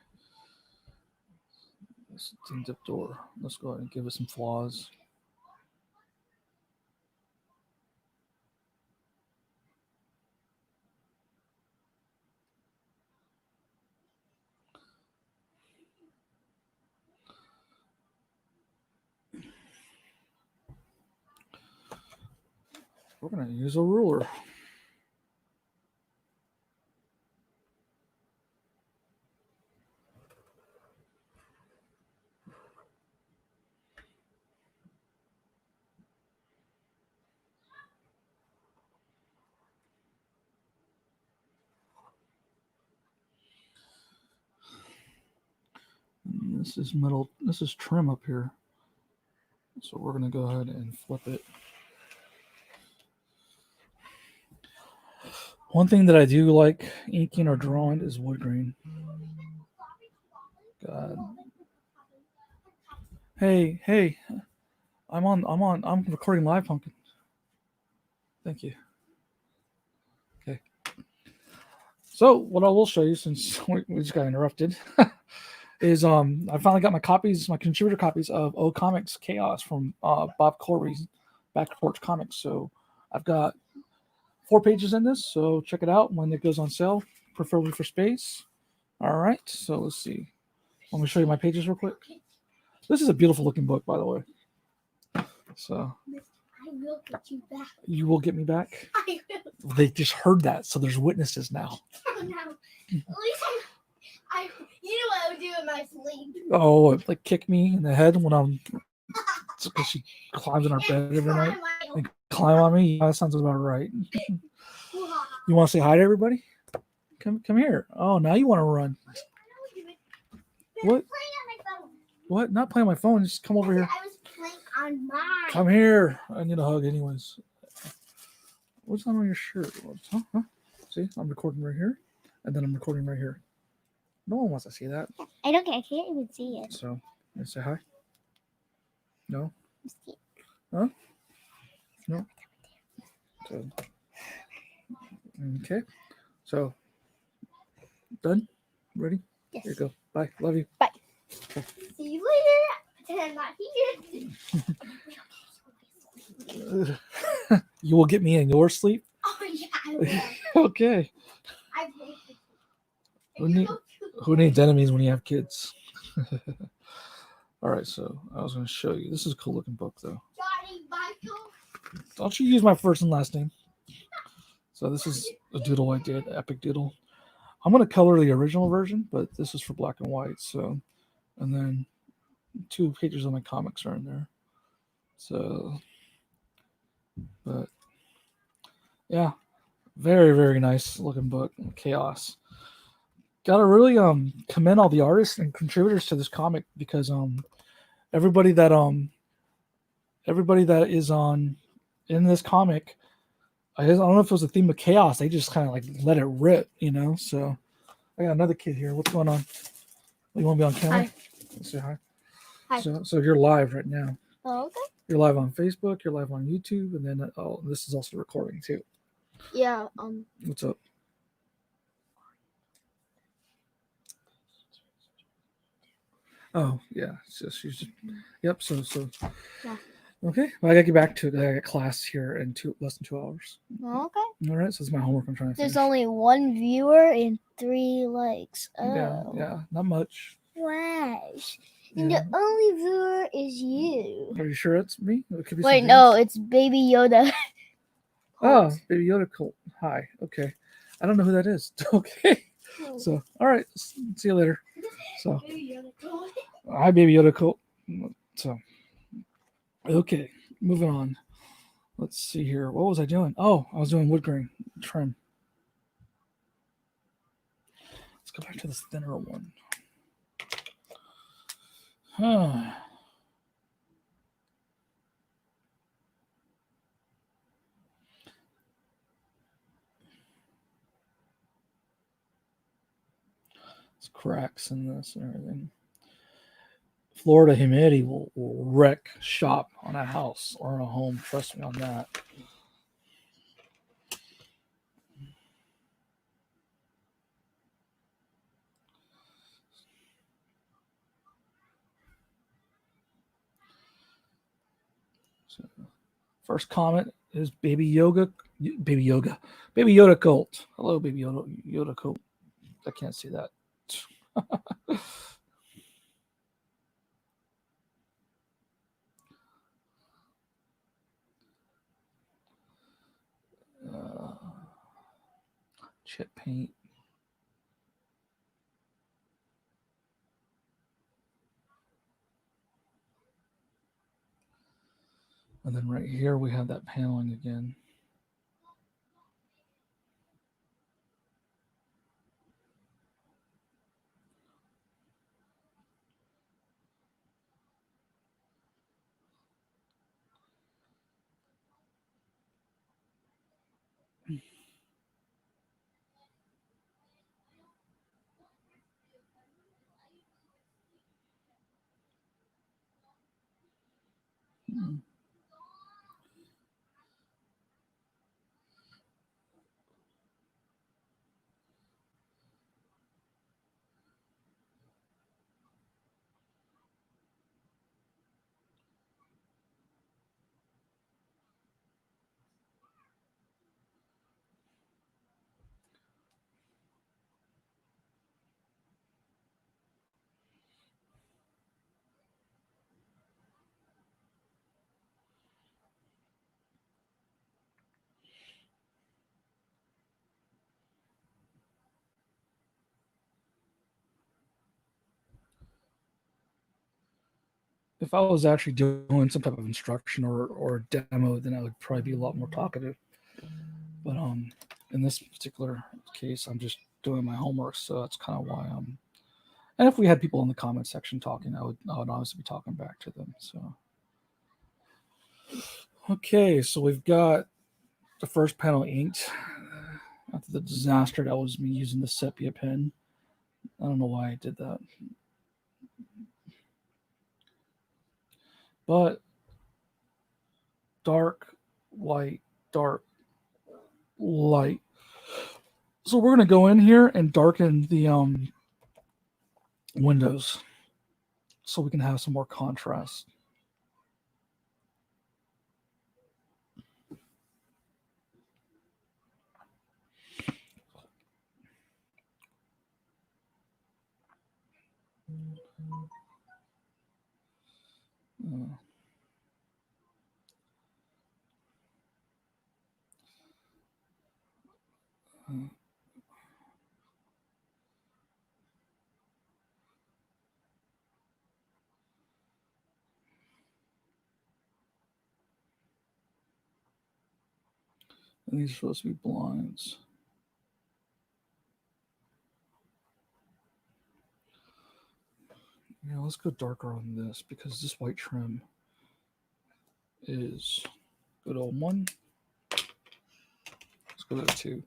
This tin dip door. Let's go ahead and give it some flaws. We're gonna use a ruler. This is metal. This is trim up here. So we're gonna go ahead and flip it. One thing that I do like inking or drawing is wood grain. God. Hey, I'm recording live, Pumpkin. Thank you. Okay. So what I will show you, since we just got interrupted, is I finally got my contributor copies of O Comics Chaos from Bob Corey's Back Porch Comics. So I've got 4 pages in this, so check it out when it goes on sale, preferably for space. All right, so let's see. Let me show you my pages real quick. This is a beautiful looking book, by the way. So I will get you back. You will get me back? I will. They just heard that, so there's witnesses now. Oh no. At least you know what I would do in my sleep. Oh, like kick me in the head when I'm because she climbs in our bed every night and climb on me. Yeah, that sounds about right. You want to say hi to everybody? Come here. Oh, now you want to run. What? What? Not playing on my phone. Just come over here. I was playing on mine. Come here. I need a hug anyways. What's on your shirt? Huh? See, I'm recording right here, and then I'm recording right here. No one wants to see that. I don't care. I can't even see it. So, you say hi? No? See it. Huh? No? So, okay. So, done? Ready? Yes. Here you go. Bye. Love you. Bye. Okay. See you later. Pretend I'm not here. You will get me in your sleep? Oh, yeah, I will. Okay. I will. Who needs enemies when you have kids? All right, so I was going to show you. This is a cool looking book, though. Johnny Michael. Don't you use my first and last name? So this is a doodle I did, epic doodle. I'm going to color the original version, but this is for black and white. So, and then 2 pages of my comics are in there. So, but yeah, very, very nice looking book. Chaos. Gotta really commend all the artists and contributors to this comic, because everybody that is on in this comic, I don't know if it was a theme of chaos. They just kind of like let it rip, you know. So I got another kid here. What's going on? You want to be on camera? Hi. Let's say hi. Hi. So you're live right now. Oh, okay. You're live on Facebook. You're live on YouTube, and then this is also recording too. Yeah. What's up? Oh yeah, she's just yep. So Yeah. Okay. Well, I gotta get back to it. I got class here in less than 2 hours. Okay. All right. So it's my homework. I'm trying to finish. There's only 1 viewer and 3 likes. Oh. Yeah, not much. Wow. And Yeah. the only viewer is you. Are you sure it's me? It could be Wait, something no, else. it's Baby Yoda. Oh, Baby Yoda Colt. Hi. Okay. I don't know who that is. Okay. So, all right. See you later. So, hi, Baby Yoda Colt. So, okay. Moving on. Let's see here. What was I doing? Oh, I was doing wood grain trim. Let's go back to this thinner one. There's cracks in this and everything. Florida humidity will wreck shop on a house or on a home. Trust me on that. So, first comment is Baby Yoda Colt. Hello, Baby Yoda Colt. I can't see that. Chip paint. And then right here we have that paneling again. If I was actually doing some type of instruction or demo, then I would probably be a lot more talkative. But in this particular case, I'm just doing my homework, so that's kind of why I'm. And if we had people in the comment section talking, I would obviously be talking back to them. So, okay, so we've got the first panel inked. After the disaster that was me using the sepia pen, I don't know why I did that, but dark, light, dark, light. So we're gonna go in here and darken the windows so we can have some more contrast. Uh, uh, and these are supposed to be blinds. Yeah, let's go darker on this because this white trim is good old one. Let's go to 2.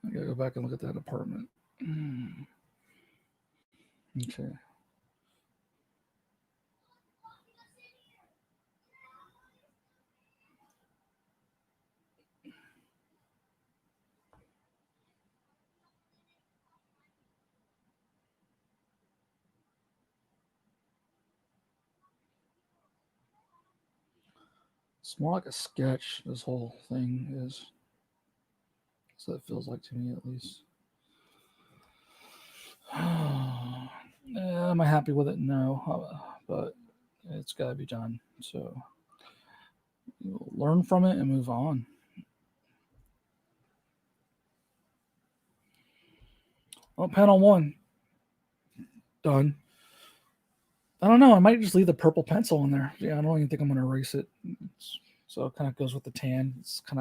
I gotta go back and look at that apartment. Okay. It's more like a sketch, this whole thing is. So it feels like to me at least. Am I happy with it? No. But it's got to be done. So we'll learn from it and move on. Well, panel 1. done. I don't know. I might just leave the purple pencil in there. Yeah, I don't even think I'm going to erase it. So it kind of goes with the tan. It's kind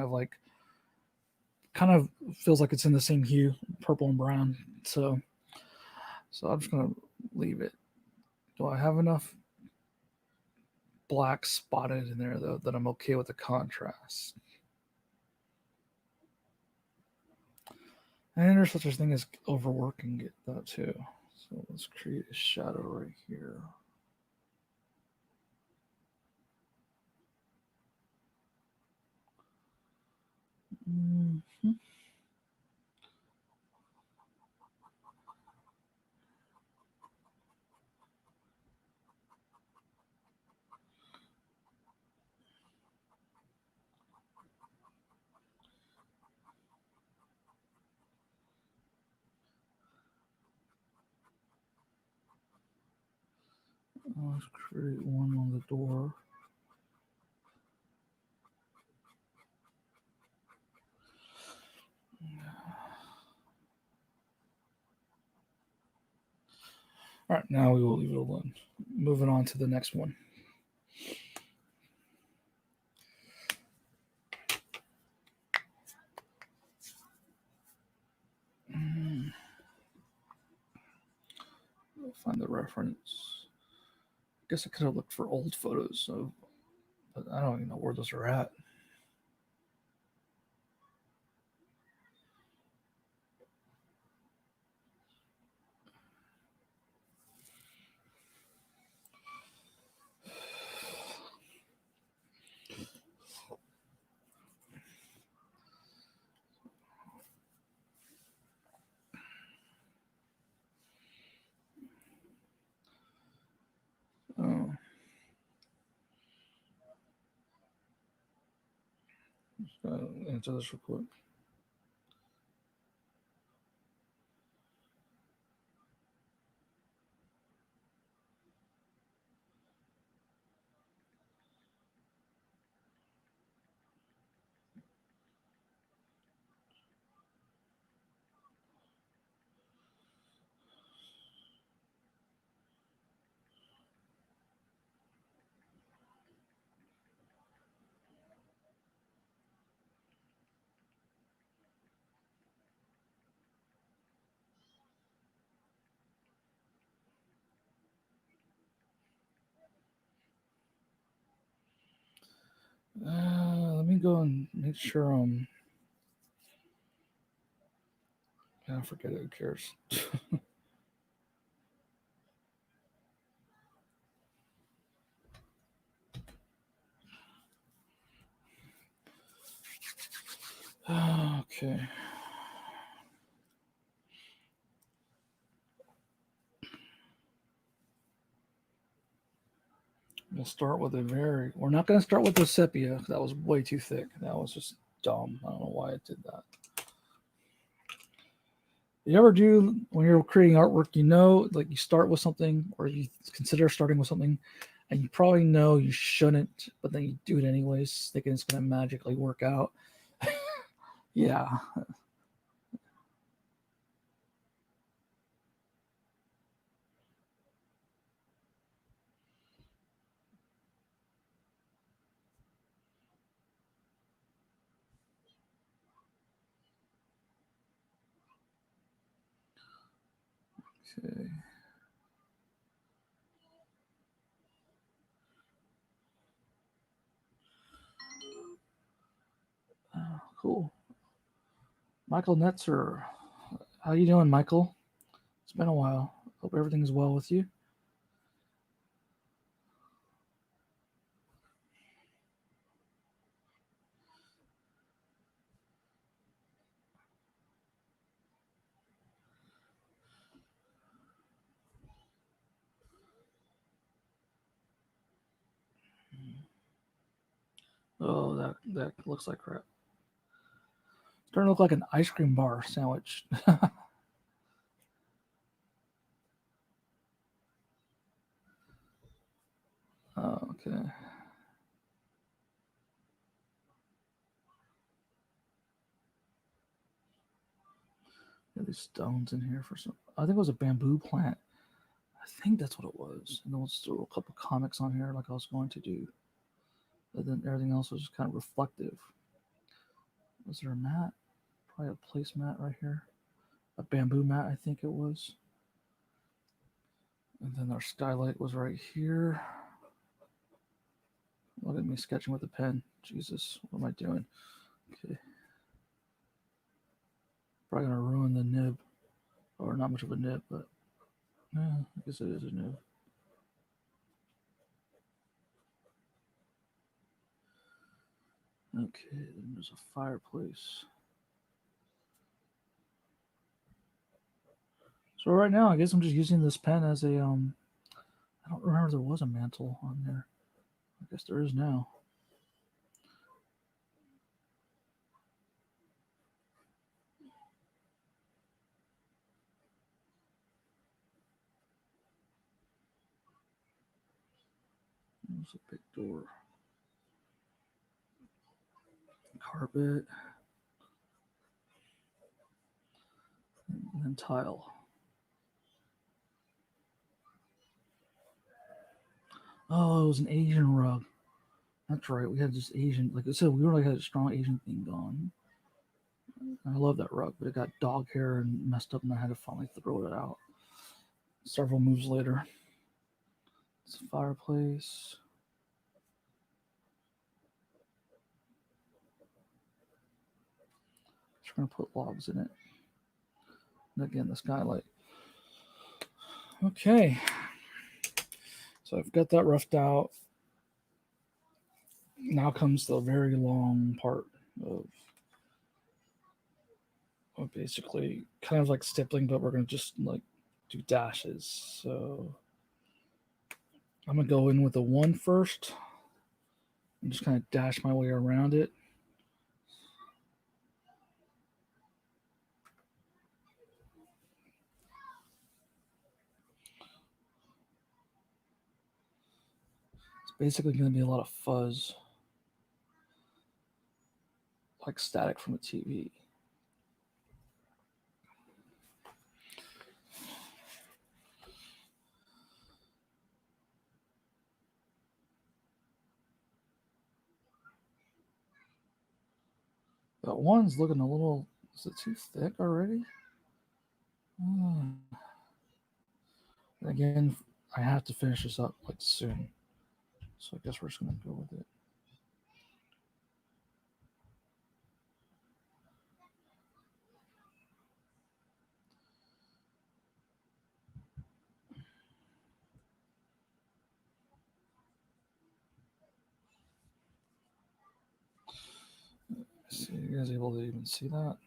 of feels like it's in the same hue, purple and brown. So I'm just going to leave it. Do I have enough black spotted in there though that I'm okay with the contrast? And there's such a thing as overworking it though too. So let's create a shadow right here. Mm-hmm. Let's create one on the door. All right, now we will leave it alone. Moving on to the next one. Find the reference. I guess I could have looked for old photos of, but I don't even know where those are at. Oh, answer this real quick. Let me go and make sure I forget it. Who cares? Okay. We'll start with a very. We're not going to start with the sepia. That was way too thick. That was just dumb. I don't know why it did that. You ever do when you're creating artwork? Like you start with something, or you consider starting with something, and you probably know you shouldn't, but then you do it anyways, thinking it's going to magically work out. Yeah. Okay. Cool. Michael Netzer. How you doing, Michael? It's been a while. Hope everything's well with you. Oh, that looks like crap. It's starting to look like an ice cream bar sandwich. Oh, okay. Got these stones in here for some. I think it was a bamboo plant. think that's what it was. And then we'll just throw a couple comics on here like I was going to do. But then everything else was just kind of reflective. Was there a mat? Probably a place mat right here. A bamboo mat, I think it was. And then our skylight was right here. Look at me sketching with a pen. Jesus, what am I doing? Okay. Probably gonna ruin the nib. Or not much of a nib, but yeah, I guess it is a nib. Okay, then there's a fireplace. So right now, I guess I'm just using this pen as a I don't remember if there was a mantle on there. I guess there is now. There's a big door. Carpet. And then tile. Oh, it was an Asian rug. That's right. We had this Asian, like I said, we really had a strong Asian thing going. I love that rug, but it got dog hair and messed up, and I had to finally throw it out. Several moves later. It's a fireplace. Just gonna put logs in it. And again, the skylight. Okay. So I've got that roughed out. Now comes the very long part of basically kind of like stippling, but we're gonna just like do dashes. So I'm gonna go in with a 1 first and just kind of dash my way around it. It's basically going to be a lot of fuzz, like static from a TV. That one's looking a little, is it too thick already? And again, I have to finish this up like soon. So I guess we're just going to go with it. See, you guys able to even see that?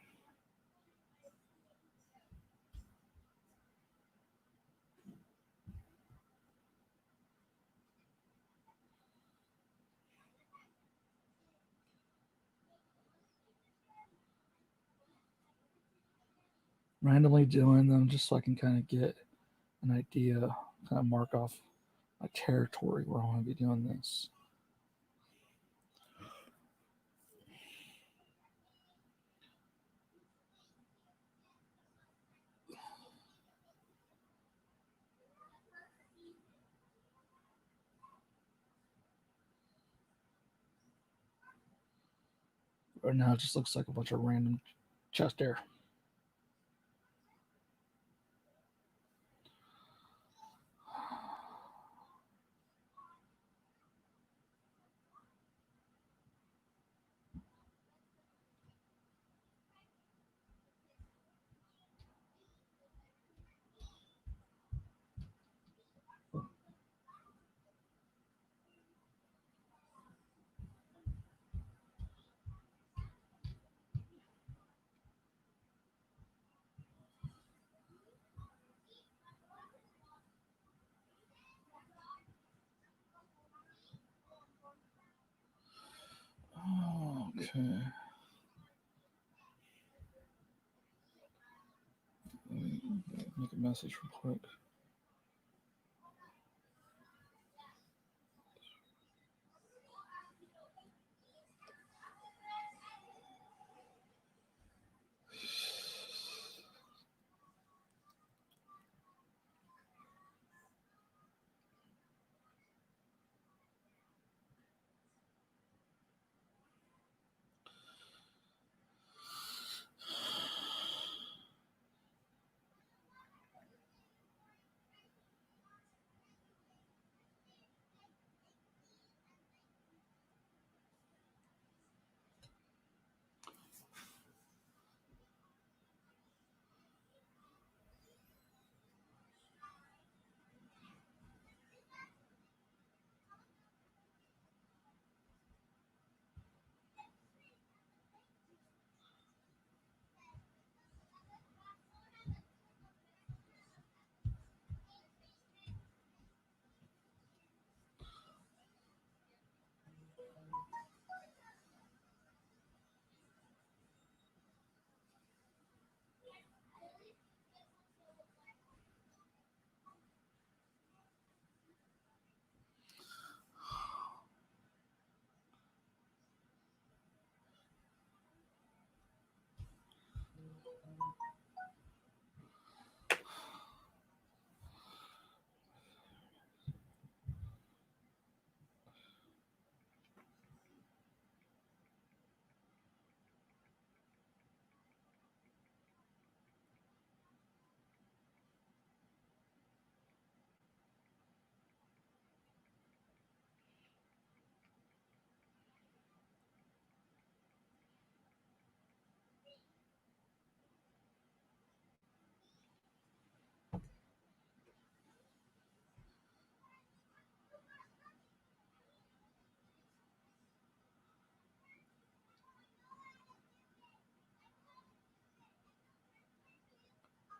Randomly doing them just so I can kind of get an idea, kind of mark off my territory where I want to be doing this. Right now, it just looks like a bunch of random chest air. Okay. Make a message real quick.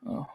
Oh.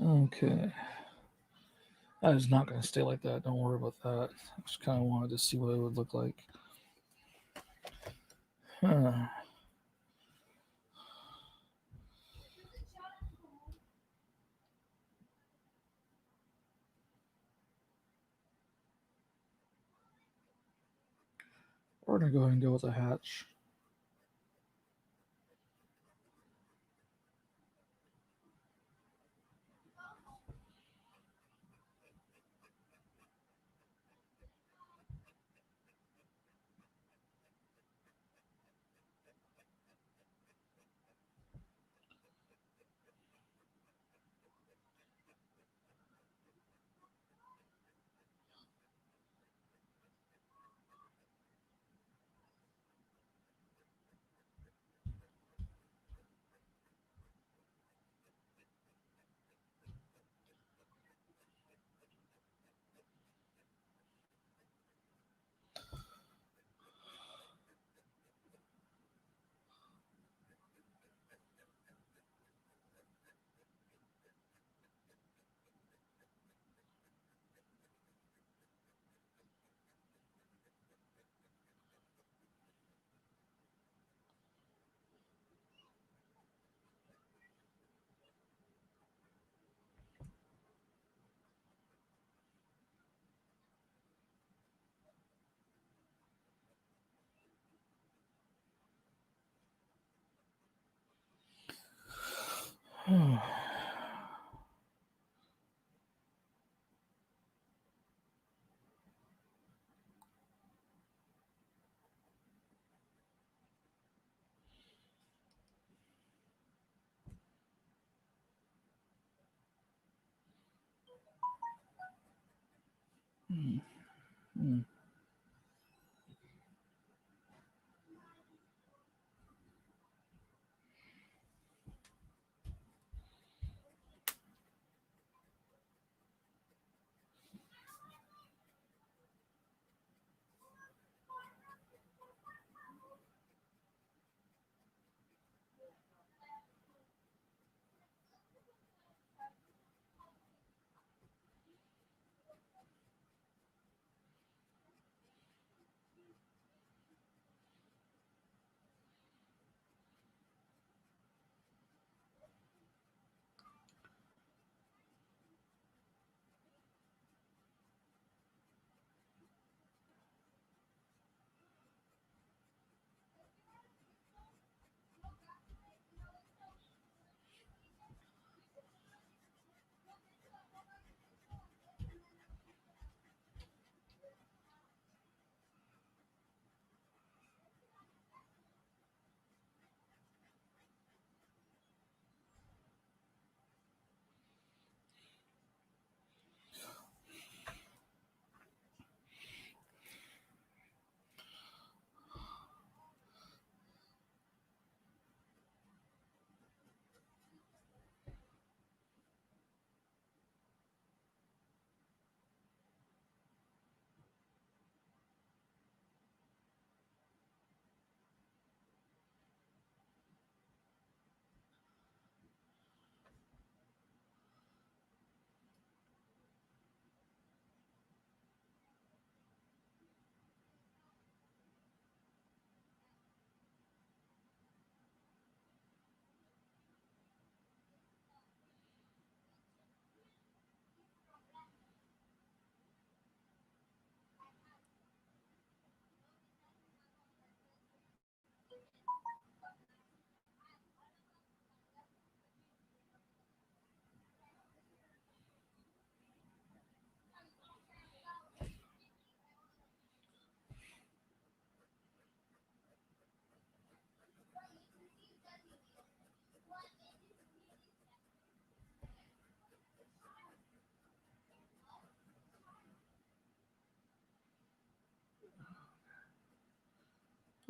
Okay. That is not going to stay like that. Don't worry about that. I just kind of wanted to see what it would look like. Huh. We're going to go ahead and go with a hatch. Hmm. Hmm.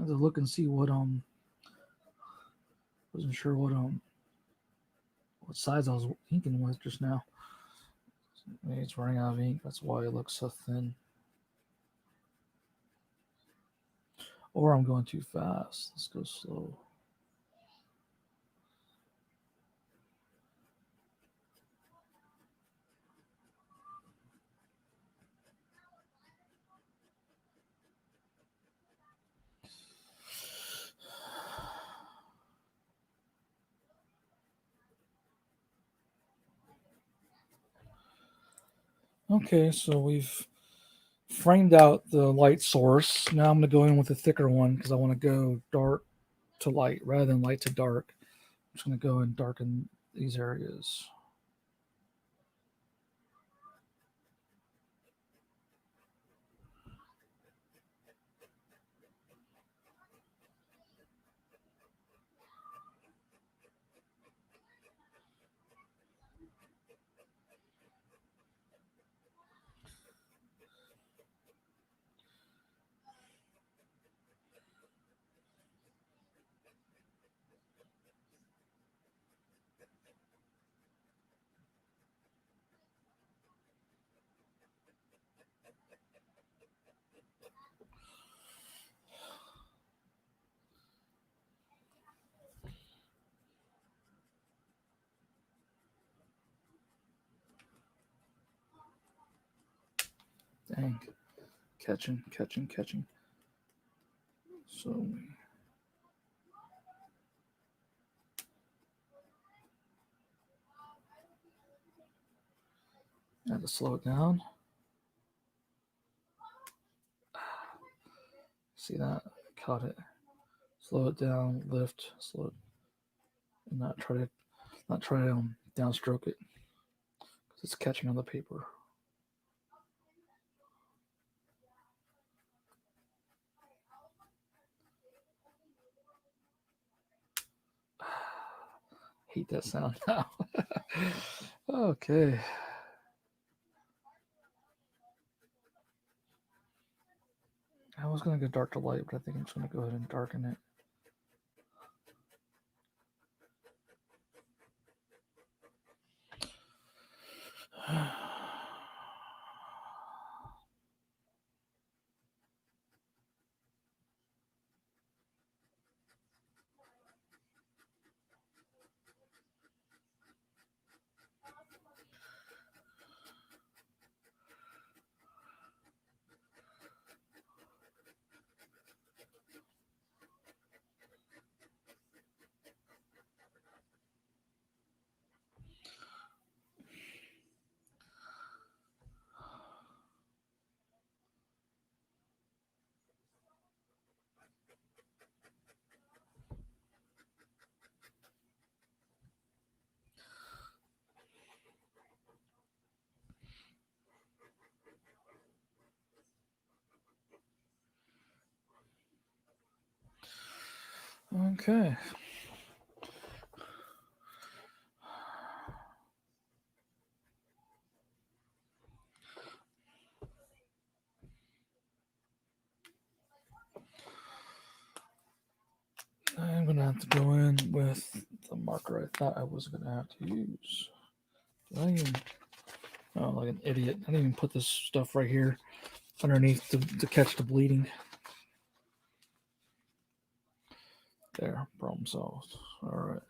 I had to look and see what wasn't sure what size I was inking with just now. Maybe it's running out of ink. That's why it looks so thin. Or I'm going too fast. Let's go slow. Okay, so we've framed out the light source. Now I'm going to go in with a thicker one because I want to go dark to light rather than light to dark. I'm just going to go and darken these areas. Dang. Catching. So I had to slow it down. See that? Caught it. Slow it down, lift, slow it, and not try to downstroke it because it's catching on the paper. Hate that sound now. Okay. I was going to go dark to light, but I think I'm just going to go ahead and darken it. Okay. I'm going to have to go in with the marker I thought I was going to have to use. Oh, like an idiot. I didn't even put this stuff right here underneath to catch the bleeding. There, problem solved. All right.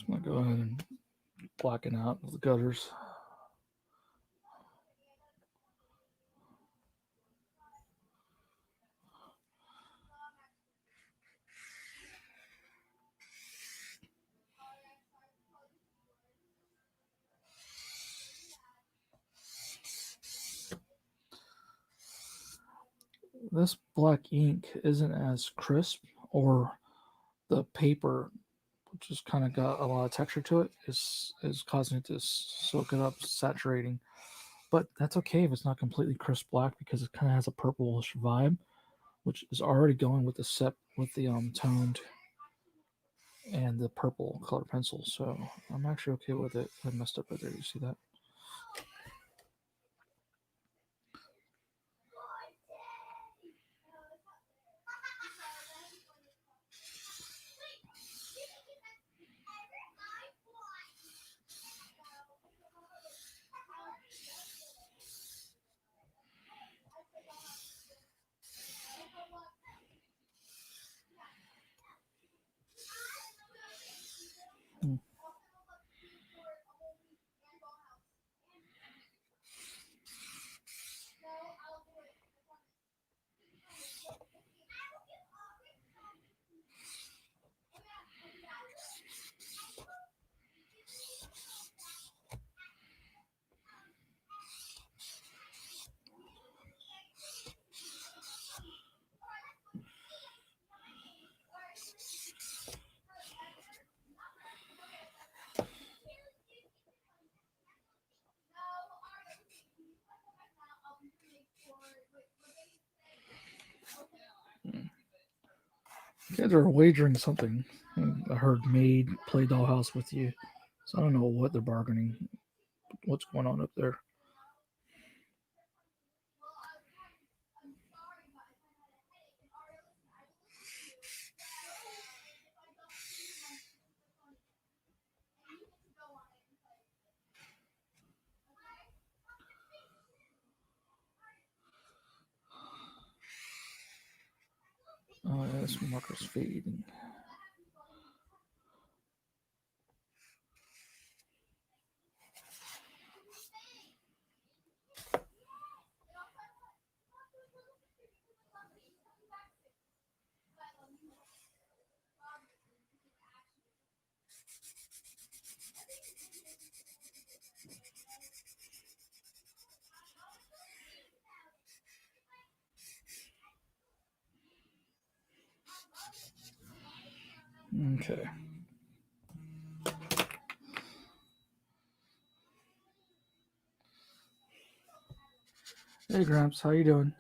I'm going to go ahead and blacken out the gutters. This black ink isn't as crisp, or the paper, which has kind of got a lot of texture to it, is causing it to soak it up, saturating. But that's okay if it's not completely crisp black, because it kind of has a purplish vibe, which is already going with the toned and the purple color pencil. So I'm actually okay with it. I messed up right there. You see that? You guys are wagering something. I heard maid play dollhouse with you, so I don't know what they're bargaining. What's going on up there? Oh, yeah, this marker's fading. Okay. Hey, Gramps, how you doing?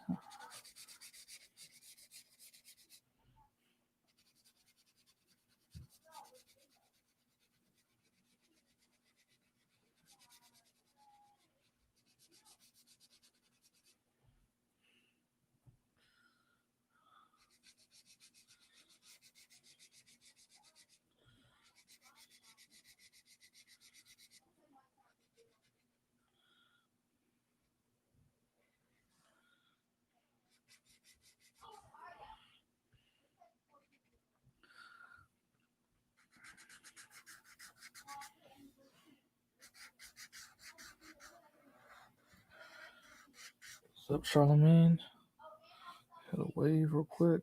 What's up, Charlemagne? Hit a wave real quick.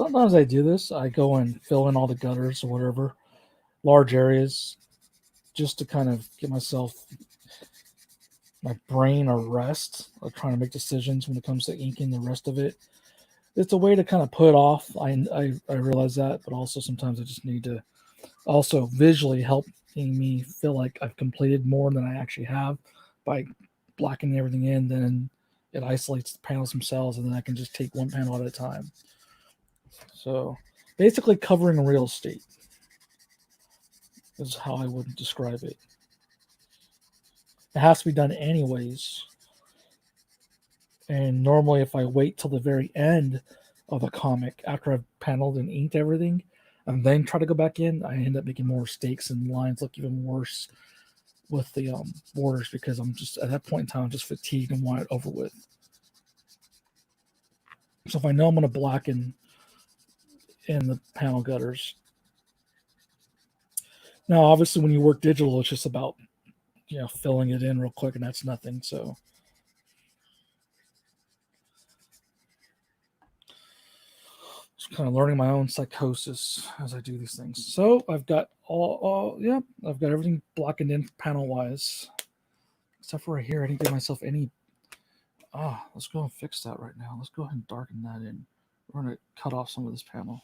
Sometimes I do this. I go and fill in all the gutters or whatever, large areas, just to kind of get my brain a rest of trying to make decisions when it comes to inking the rest of it. It's a way to kind of put off. I realize that, but also sometimes I just need to also visually helping me feel like I've completed more than I actually have by blackening everything in. Then it isolates the panels themselves, and then I can just take one panel at a time. So basically covering real estate is how I would describe it. It has to be done anyways. And normally if I wait till the very end of a comic after I've paneled and inked everything and then try to go back in, I end up making more mistakes and lines look even worse with the borders because I'm just at that point in time I'm just fatigued and want it over with. So if I know I'm going to blacken in the panel gutters. Now, obviously, when you work digital, it's just about filling it in real quick, and that's nothing. So, just kind of learning my own psychosis as I do these things. So I've got I've got everything blackened in panel wise, except for right here. I didn't give myself any. Let's go and fix that right now. Let's go ahead and darken that in. We're going to cut off some of this panel.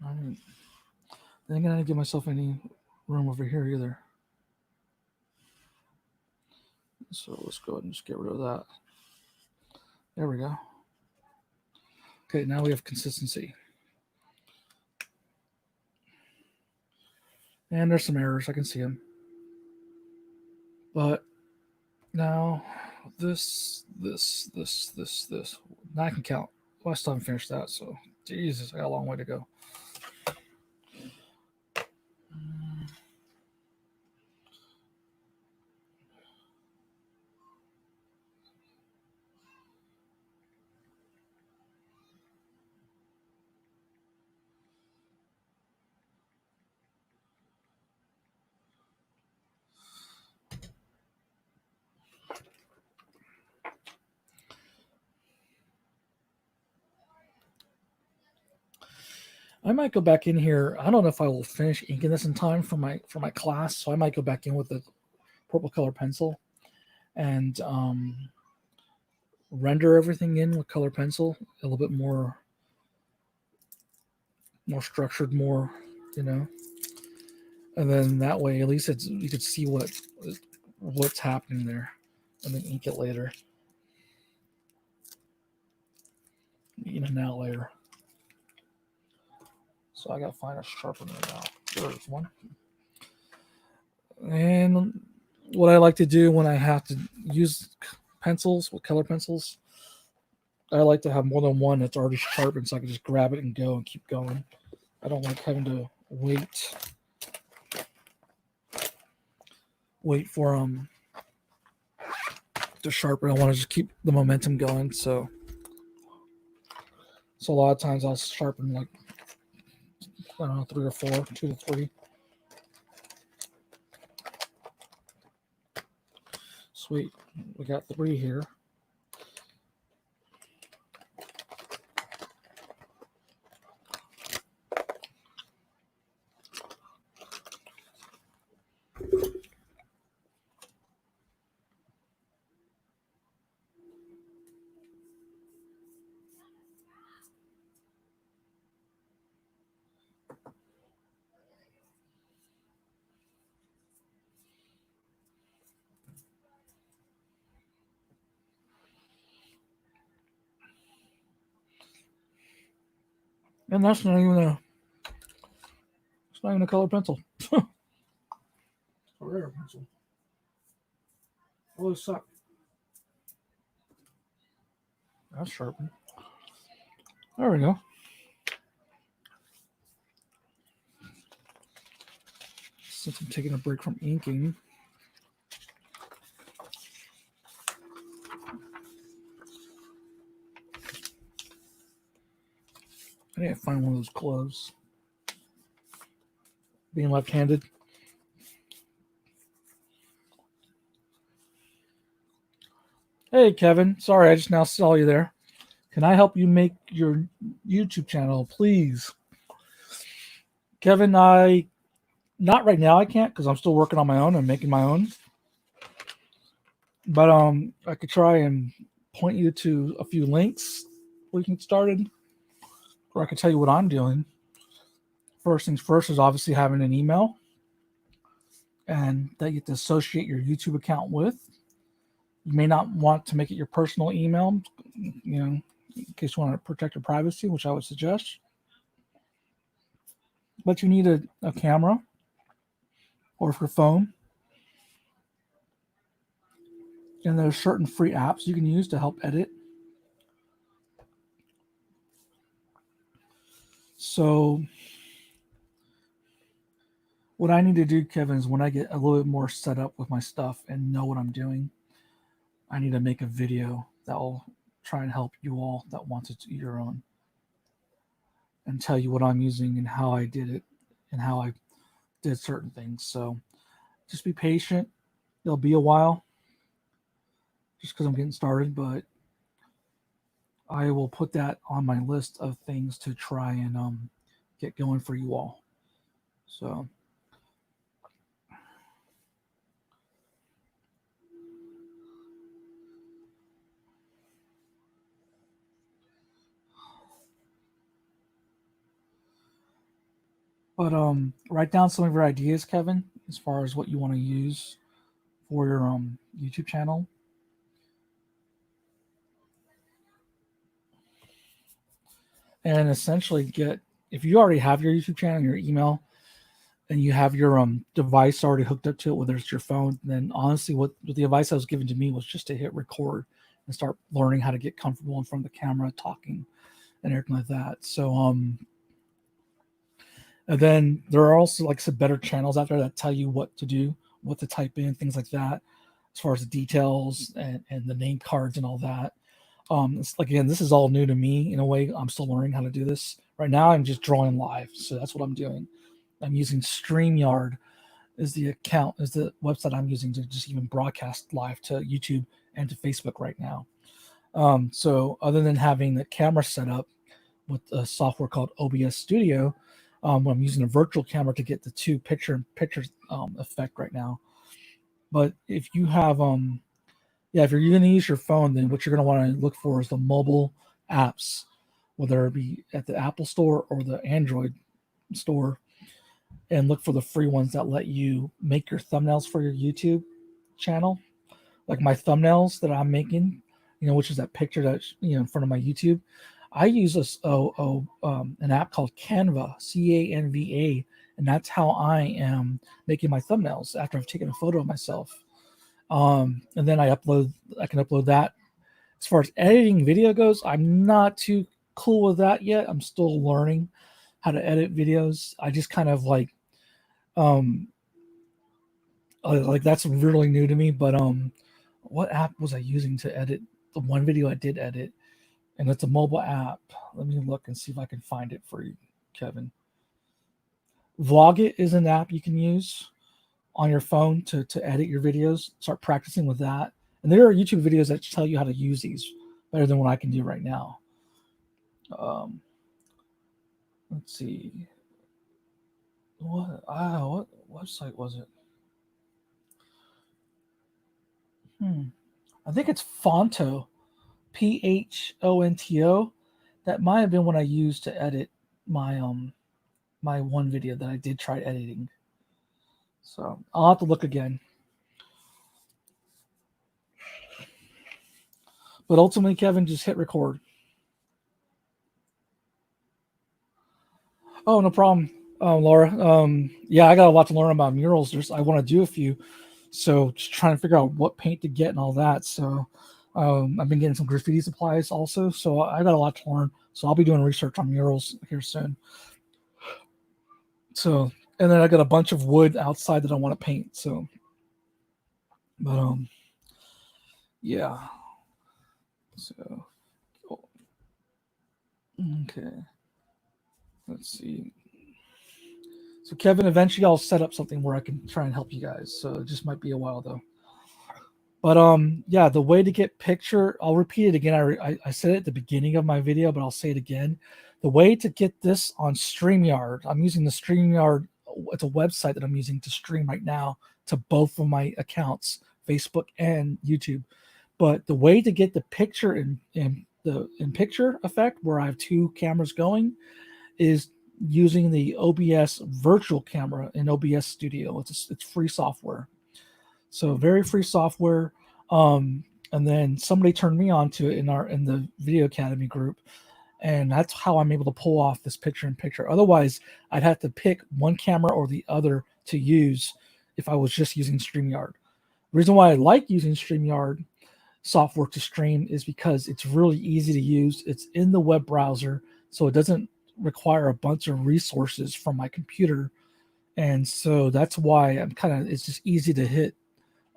I didn't give myself any room over here either. So let's go ahead and just get rid of that. There we go. Okay, now we have consistency. And there's some errors. I can see them. But now this. Now I can count. Well, I still haven't finished that, so Jesus, I got a long way to go. I might go back in here. I don't know if I will finish inking this in time for my class, so I might go back in with the purple color pencil and render everything in with color pencil a little bit more structured, and then that way at least you could see what's happening there, and then ink it later. Now later. So I gotta find a sharpener now. There's one. And what I like to do when I have to use pencils with color pencils, I like to have more than one that's already sharpened so I can just grab it and go and keep going. I don't like having to wait for to sharpen. I want to just keep the momentum going. So a lot of times I'll sharpen like, I don't know, 3 or 4, 2 to 3. Sweet. We got 3 here. And that's not even a color pencil. It's a rare pencil. Oh, it sucks. That's sharpened. There we go. Since I'm taking a break from inking, I need to find one of those gloves. Being left-handed. Hey, Kevin. Sorry, I just now saw you there. Can I help you make your YouTube channel, please? Kevin, I not right now. I can't because I'm still working on my own and making my own. But I could try and point you to a few links where you can get started, or I could tell you what I'm doing. First things first is obviously having an email, and that you have to associate your YouTube account with. You may not want to make it your personal email, in case you want to protect your privacy, which I would suggest. But you need a camera or for phone. And there's certain free apps you can use to help edit. So what I need to do, Kevin, is when I get a little bit more set up with my stuff and know what I'm doing, I need to make a video that will try and help you all that want to do your own and tell you what I'm using and how I did it and how I did certain things. So just be patient. It'll be a while just because I'm getting started, but I will put that on my list of things to try and get going for you all. So, but write down some of your ideas, Kevin, as far as what you want to use for your YouTube channel. And essentially get, if you already have your YouTube channel, your email, and you have your device already hooked up to it, whether it's your phone, then honestly, what the advice that was given to me was just to hit record and start learning how to get comfortable in front of the camera, talking and everything like that. So and then there are also, like I said, better channels out there that tell you what to do, what to type in, things like that, as far as the details and the name cards and all that. It's like, again, this is all new to me in a way. I'm still learning how to do this. Right now, I'm just drawing live, so that's what I'm doing. I'm using StreamYard is the website I'm using to just even broadcast live to YouTube and to Facebook right now. So other than having the camera set up with a software called OBS Studio, I'm using a virtual camera to get the two pictures effect right now. But if you have if you're going to use your phone, then what you're going to want to look for is the mobile apps, whether it be at the Apple Store or the Android store, and look for the free ones that let you make your thumbnails for your YouTube channel. Like my thumbnails that I'm making, which is that picture that's in front of my YouTube. I use an app called Canva, Canva, and that's how I am making my thumbnails after I've taken a photo of myself. And then I can upload that. As far as editing video goes, I'm not too cool with that yet. I'm still learning how to edit videos. I just kind of like that's really new to me. But what app was I using to edit the one video I did edit? And it's a mobile app. Let me look and see if I can find it for you, Kevin. Vlogit is an app you can use on your phone to edit your videos. Start practicing with that. And there are YouTube videos that tell you how to use these better than what I can do right now. Let's see. What website was it? I think it's Phonto, Phonto. That might have been what I used to edit my my one video that I did try editing. So I'll have to look again. But ultimately, Kevin, just hit record. Oh, no problem, Laura. Yeah, I got a lot to learn about murals. I want to do a few, so just trying to figure out what paint to get and all that. So I've been getting some graffiti supplies also, so I got a lot to learn. So I'll be doing research on murals here soon. So, and then I got a bunch of wood outside that I want to paint. So, but yeah. So, okay. Let's see. So, Kevin, eventually I'll set up something where I can try and help you guys. So it just might be a while though. But yeah, the way to get picture, I'll repeat it again. I said it at the beginning of my video, but I'll say it again. The way to get this on StreamYard, I'm using the StreamYard. It's a website that I'm using to stream right now to both of my accounts, Facebook and YouTube. But the way to get the picture in picture effect, where I have two cameras going, is using the OBS virtual camera in OBS Studio. It's free software. So very free software. And then somebody turned me on to it in the Video Academy group, and that's how I'm able to pull off this picture in picture. Otherwise, I'd have to pick one camera or the other to use if I was just using StreamYard. The reason why I like using StreamYard software to stream is because it's really easy to use. It's in the web browser, so it doesn't require a bunch of resources from my computer. And so that's why it's just easy to hit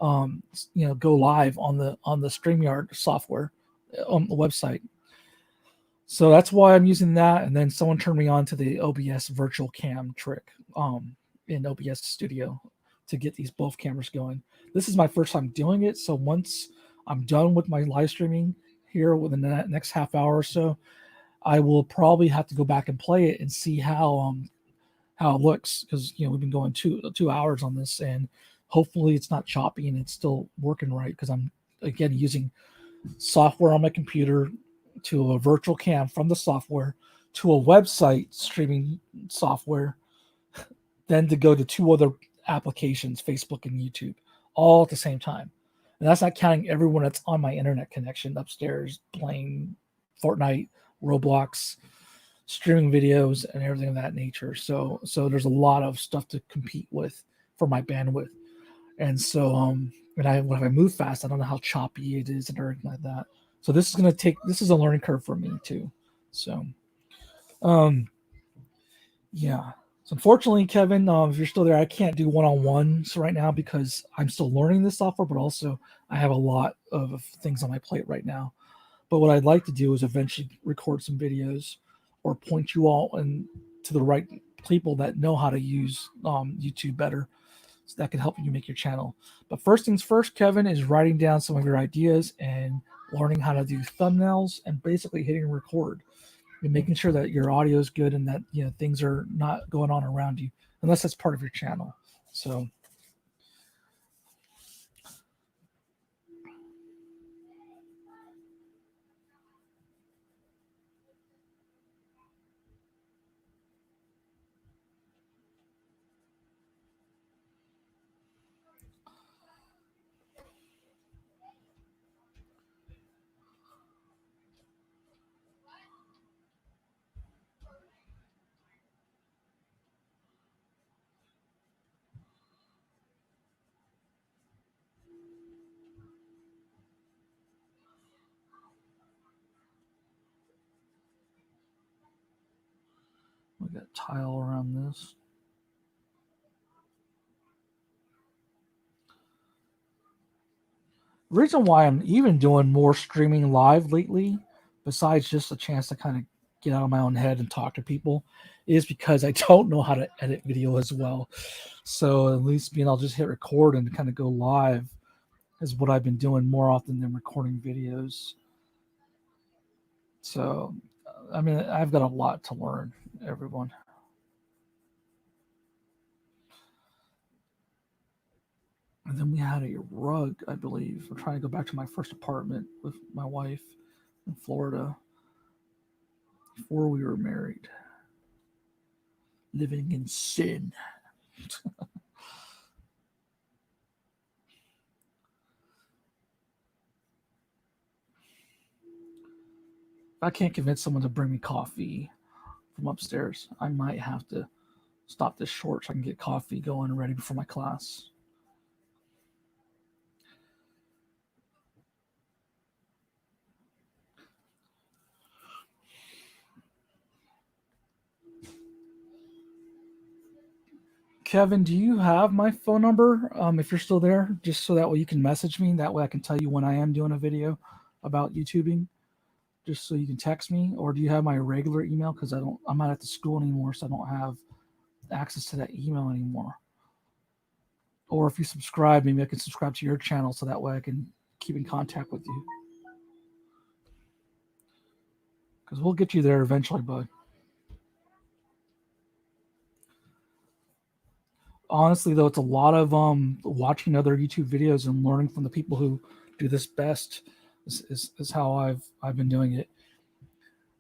go live on the StreamYard software on the website. So that's why I'm using that. And then someone turned me on to the OBS virtual cam trick in OBS Studio to get these both cameras going. This is my first time doing it. So once I'm done with my live streaming here within the next half hour or so, I will probably have to go back and play it and see how it looks, because we've been going 2 hours on this, and hopefully it's not choppy and it's still working right, because I'm again using software on my computer to a virtual cam from the software to a website streaming software, then to go to two other applications, Facebook and YouTube, all at the same time. And that's not counting everyone that's on my internet connection upstairs playing Fortnite, Roblox, streaming videos, and everything of that nature. So there's a lot of stuff to compete with for my bandwidth. And so when I move fast, I don't know how choppy it is and everything like that. So this is a learning curve for me too. So yeah. So unfortunately, Kevin, if you're still there, I can't do one-on-ones right now because I'm still learning this software, but also I have a lot of things on my plate right now. But what I'd like to do is eventually record some videos or point you all to the right people that know how to use YouTube better, so that can help you make your channel. But first things first, Kevin, is writing down some of your ideas and learning how to do thumbnails and basically hitting record and making sure that your audio is good and that things are not going on around you, unless that's part of your channel. So we got tile around this. The reason why I'm even doing more streaming live lately, besides just a chance to kind of get out of my own head and talk to people, is because I don't know how to edit video as well. So at least I'll just hit record and kind of go live is what I've been doing more often than recording videos. So, I mean, I've got a lot to learn, everyone. And then we had a rug, I believe. We're trying to go back to my first apartment with my wife in Florida before we were married. Living in sin. If I can't convince someone to bring me coffee from upstairs, I might have to stop this short so I can get coffee going and ready before my class. Kevin, do you have my phone number? If you're still there, just so that way you can message me. That way I can tell you when I am doing a video about YouTubing, just so you can text me. Or do you have my regular email? Because I'm not at the school anymore, so I don't have access to that email anymore. Or if you subscribe, maybe I can subscribe to your channel so that way I can keep in contact with you. Because we'll get you there eventually, bud. Honestly, though, it's a lot of watching other YouTube videos and learning from the people who do this best is how I've been doing it.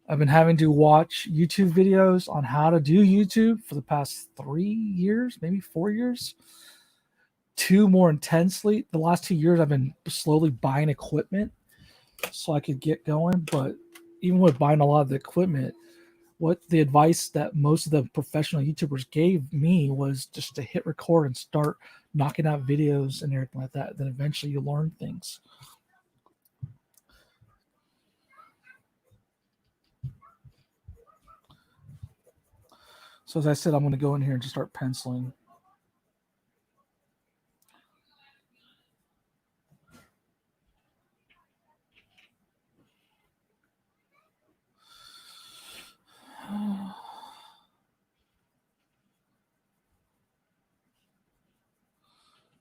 I've been having to watch YouTube videos on how to do YouTube for the past 3 years, maybe 4 years. 2 more intensely. The last 2 years, I've been slowly buying equipment so I could get going. But even with buying a lot of the equipment, what the advice that most of the professional YouTubers gave me was just to hit record and start knocking out videos and everything like that. Then eventually you learn things. So as I said, I'm going to go in here and just start penciling.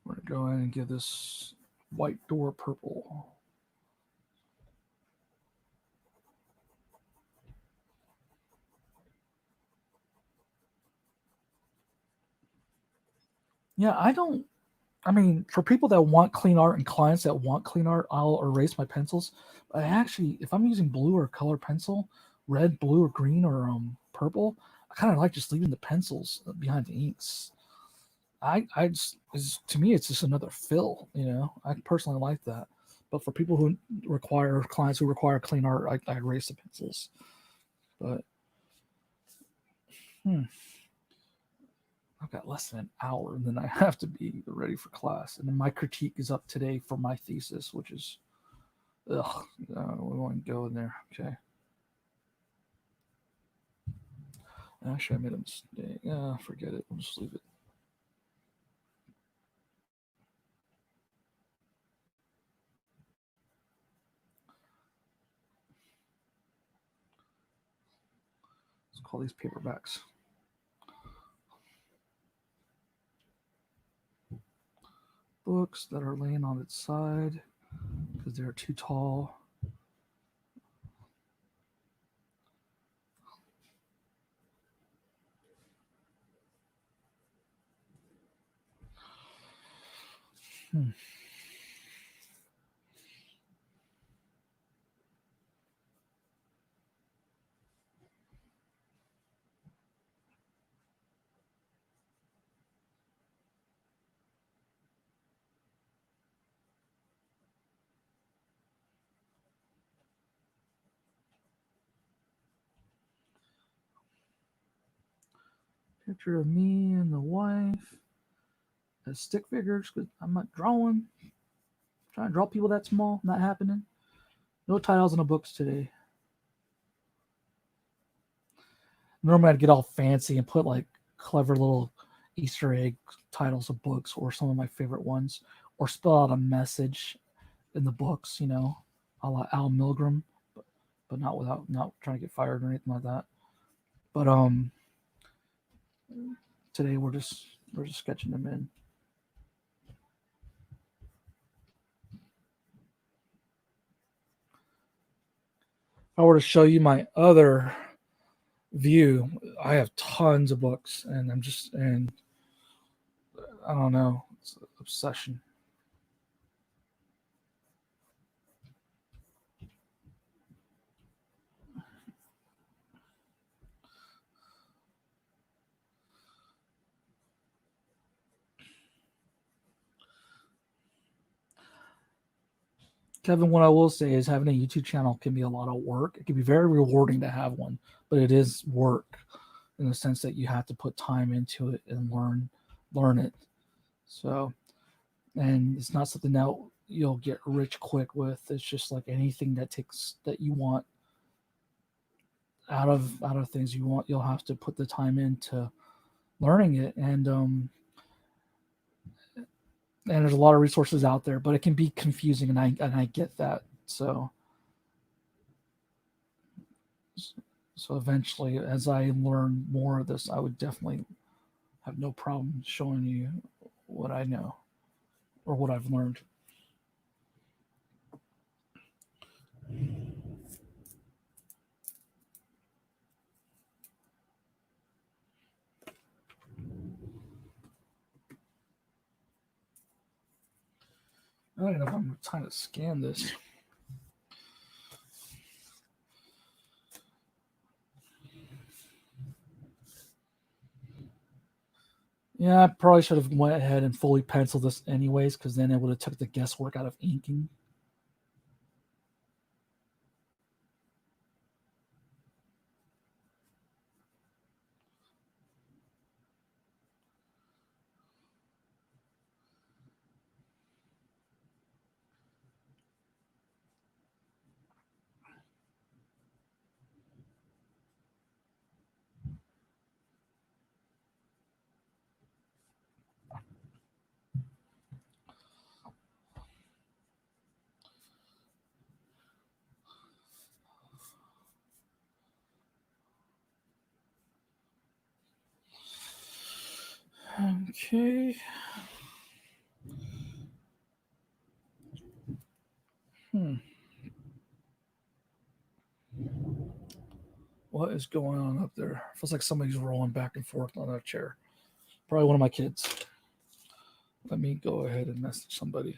We're going to go in and give this white door purple. Yeah, I mean, for people that want clean art and clients that want clean art, I'll erase my pencils. But I actually, if I'm using blue or color pencil, red, blue, or green, or purple, I kind of like just leaving the pencils behind the inks. To me, it's just another fill, you know. I personally like that. But for people who require clients who require clean art, I erase the pencils. But I've got less than an hour, and then I have to be ready for class. And then my critique is up today for my thesis, which is, we won't go in there. Okay. Actually, I made a mistake. Forget it. We'll just leave it. Let's call these paperbacks. Books that are laying on its side because they're too tall. Picture of me and the wife as stick figures because I'm not drawing. I'm trying to draw people that small, not happening. No titles in the books today. Normally I'd get all fancy and put like clever little Easter egg titles of books or some of my favorite ones, or spell out a message in the books, you know, a la Al Milgram, but not trying to get fired or anything like that. But today we're just sketching them in. If I were to show you my other view, I have tons of books, and I don't know, it's an obsession. Kevin, what I will say is having a YouTube channel can be a lot of work. It can be very rewarding to have one, but it is work in the sense that you have to put time into it and learn it. So, and it's not something that you'll get rich quick with. It's just like anything that you want out of things you want, you'll have to put the time into learning it. And there's a lot of resources out there, but it can be confusing, and I get that. So eventually, as I learn more of this, I would definitely have no problem showing you what I know. or what I've learned. I don't know if I'm trying to scan this. Yeah, I probably should have went ahead and fully penciled this anyways, because then it would have took the guesswork out of inking. Okay. What is going on up there? Feels like somebody's rolling back and forth on that chair. Probably one of my kids. Let me go ahead and message somebody.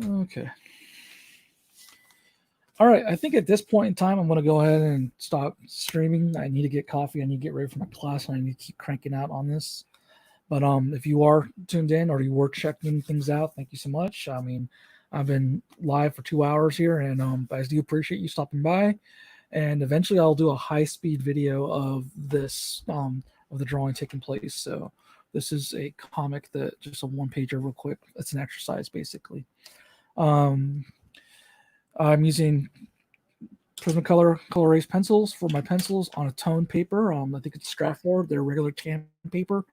Okay. All right. I think at this point in time, I'm going to go ahead and stop streaming. I need to get coffee. I need to get ready for my class, and I need to keep cranking out on this. But if you are tuned in or you were checking things out, thank you so much. I mean, I've been live for 2 hours here, and I do appreciate you stopping by. And eventually, I'll do a high-speed video of this of the drawing taking place. So this is a comic that just a one-pager, real quick. It's an exercise, basically. I'm using Prismacolor Color Erase pencils for my pencils on a toned paper. I think it's Stratford. They're regular tan paper.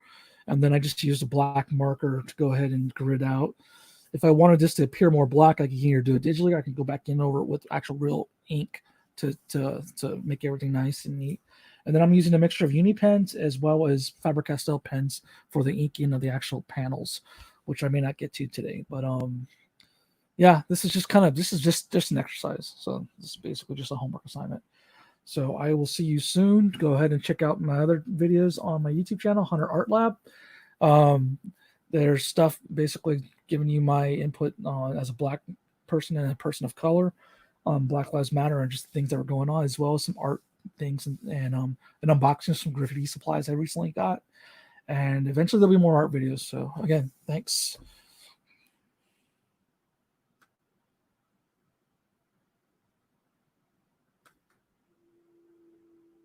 And then I just used a black marker to go ahead and grid out. If I wanted this to appear more black, I can either do it digitally. I can go back in over it with actual real ink to make everything nice and neat. And then I'm using a mixture of uni pens as well as Faber-Castell pens for the inking of the actual panels, which I may not get to today. But yeah, this is just an exercise. So this is basically just a homework assignment. So I will see you soon. Go ahead and check out my other videos on my YouTube channel, Hunter Art Lab. There's stuff basically giving you my input as a black person and a person of color on Black Lives Matter and just things that were going on, as well as some art things and an unboxing of some graffiti supplies I recently got. And eventually there'll be more art videos. So again, thanks.